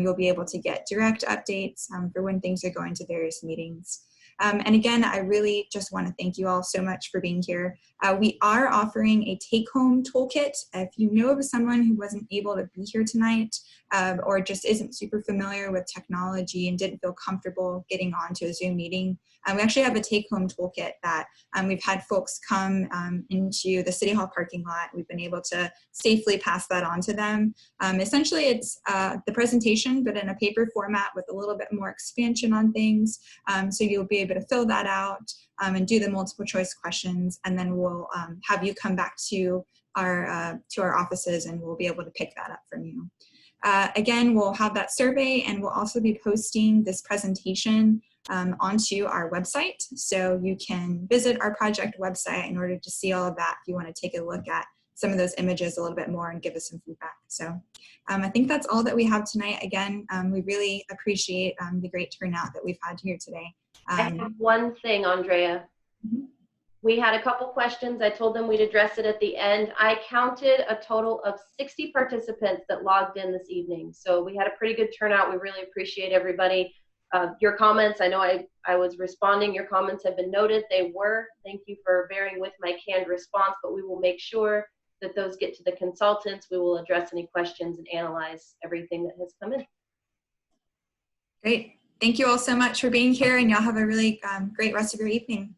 You'll be able to get direct updates for when things are going to various meetings. And again, I really just want to thank you all so much for being here. We are offering a take-home toolkit. If you know of someone who wasn't able to be here tonight or just isn't super familiar with technology and didn't feel comfortable getting onto a Zoom meeting, we actually have a take-home toolkit that we've had folks come into the City Hall parking lot. We've been able to safely pass that on to them. Essentially, it's the presentation, but in a paper format with a little bit more expansion on things. So you'll be able to fill that out and do the multiple choice questions, and then we'll have you come back to our offices and we'll be able to pick that up from you. Again, we'll have that survey, and we'll also be posting this presentation onto our website. So you can visit our project website in order to see all of that if you want to take a look at some of those images a little bit more and give us some feedback. So I think that's all that we have tonight. Again, we really appreciate the great turnout that we've had here today. I have one thing, Andrea. Mm-hmm. We had a couple questions. I told them we'd address it at the end. I counted a total of 60 participants that logged in this evening. So we had a pretty good turnout. We really appreciate everybody. Your comments, I know I was responding. Your comments have been noted. They were. Thank you for bearing with my canned response, but we will make sure that those get to the consultants. We will address any questions and analyze everything that has come in. Great. Thank you all so much for being here, and y'all have a really great rest of your evening.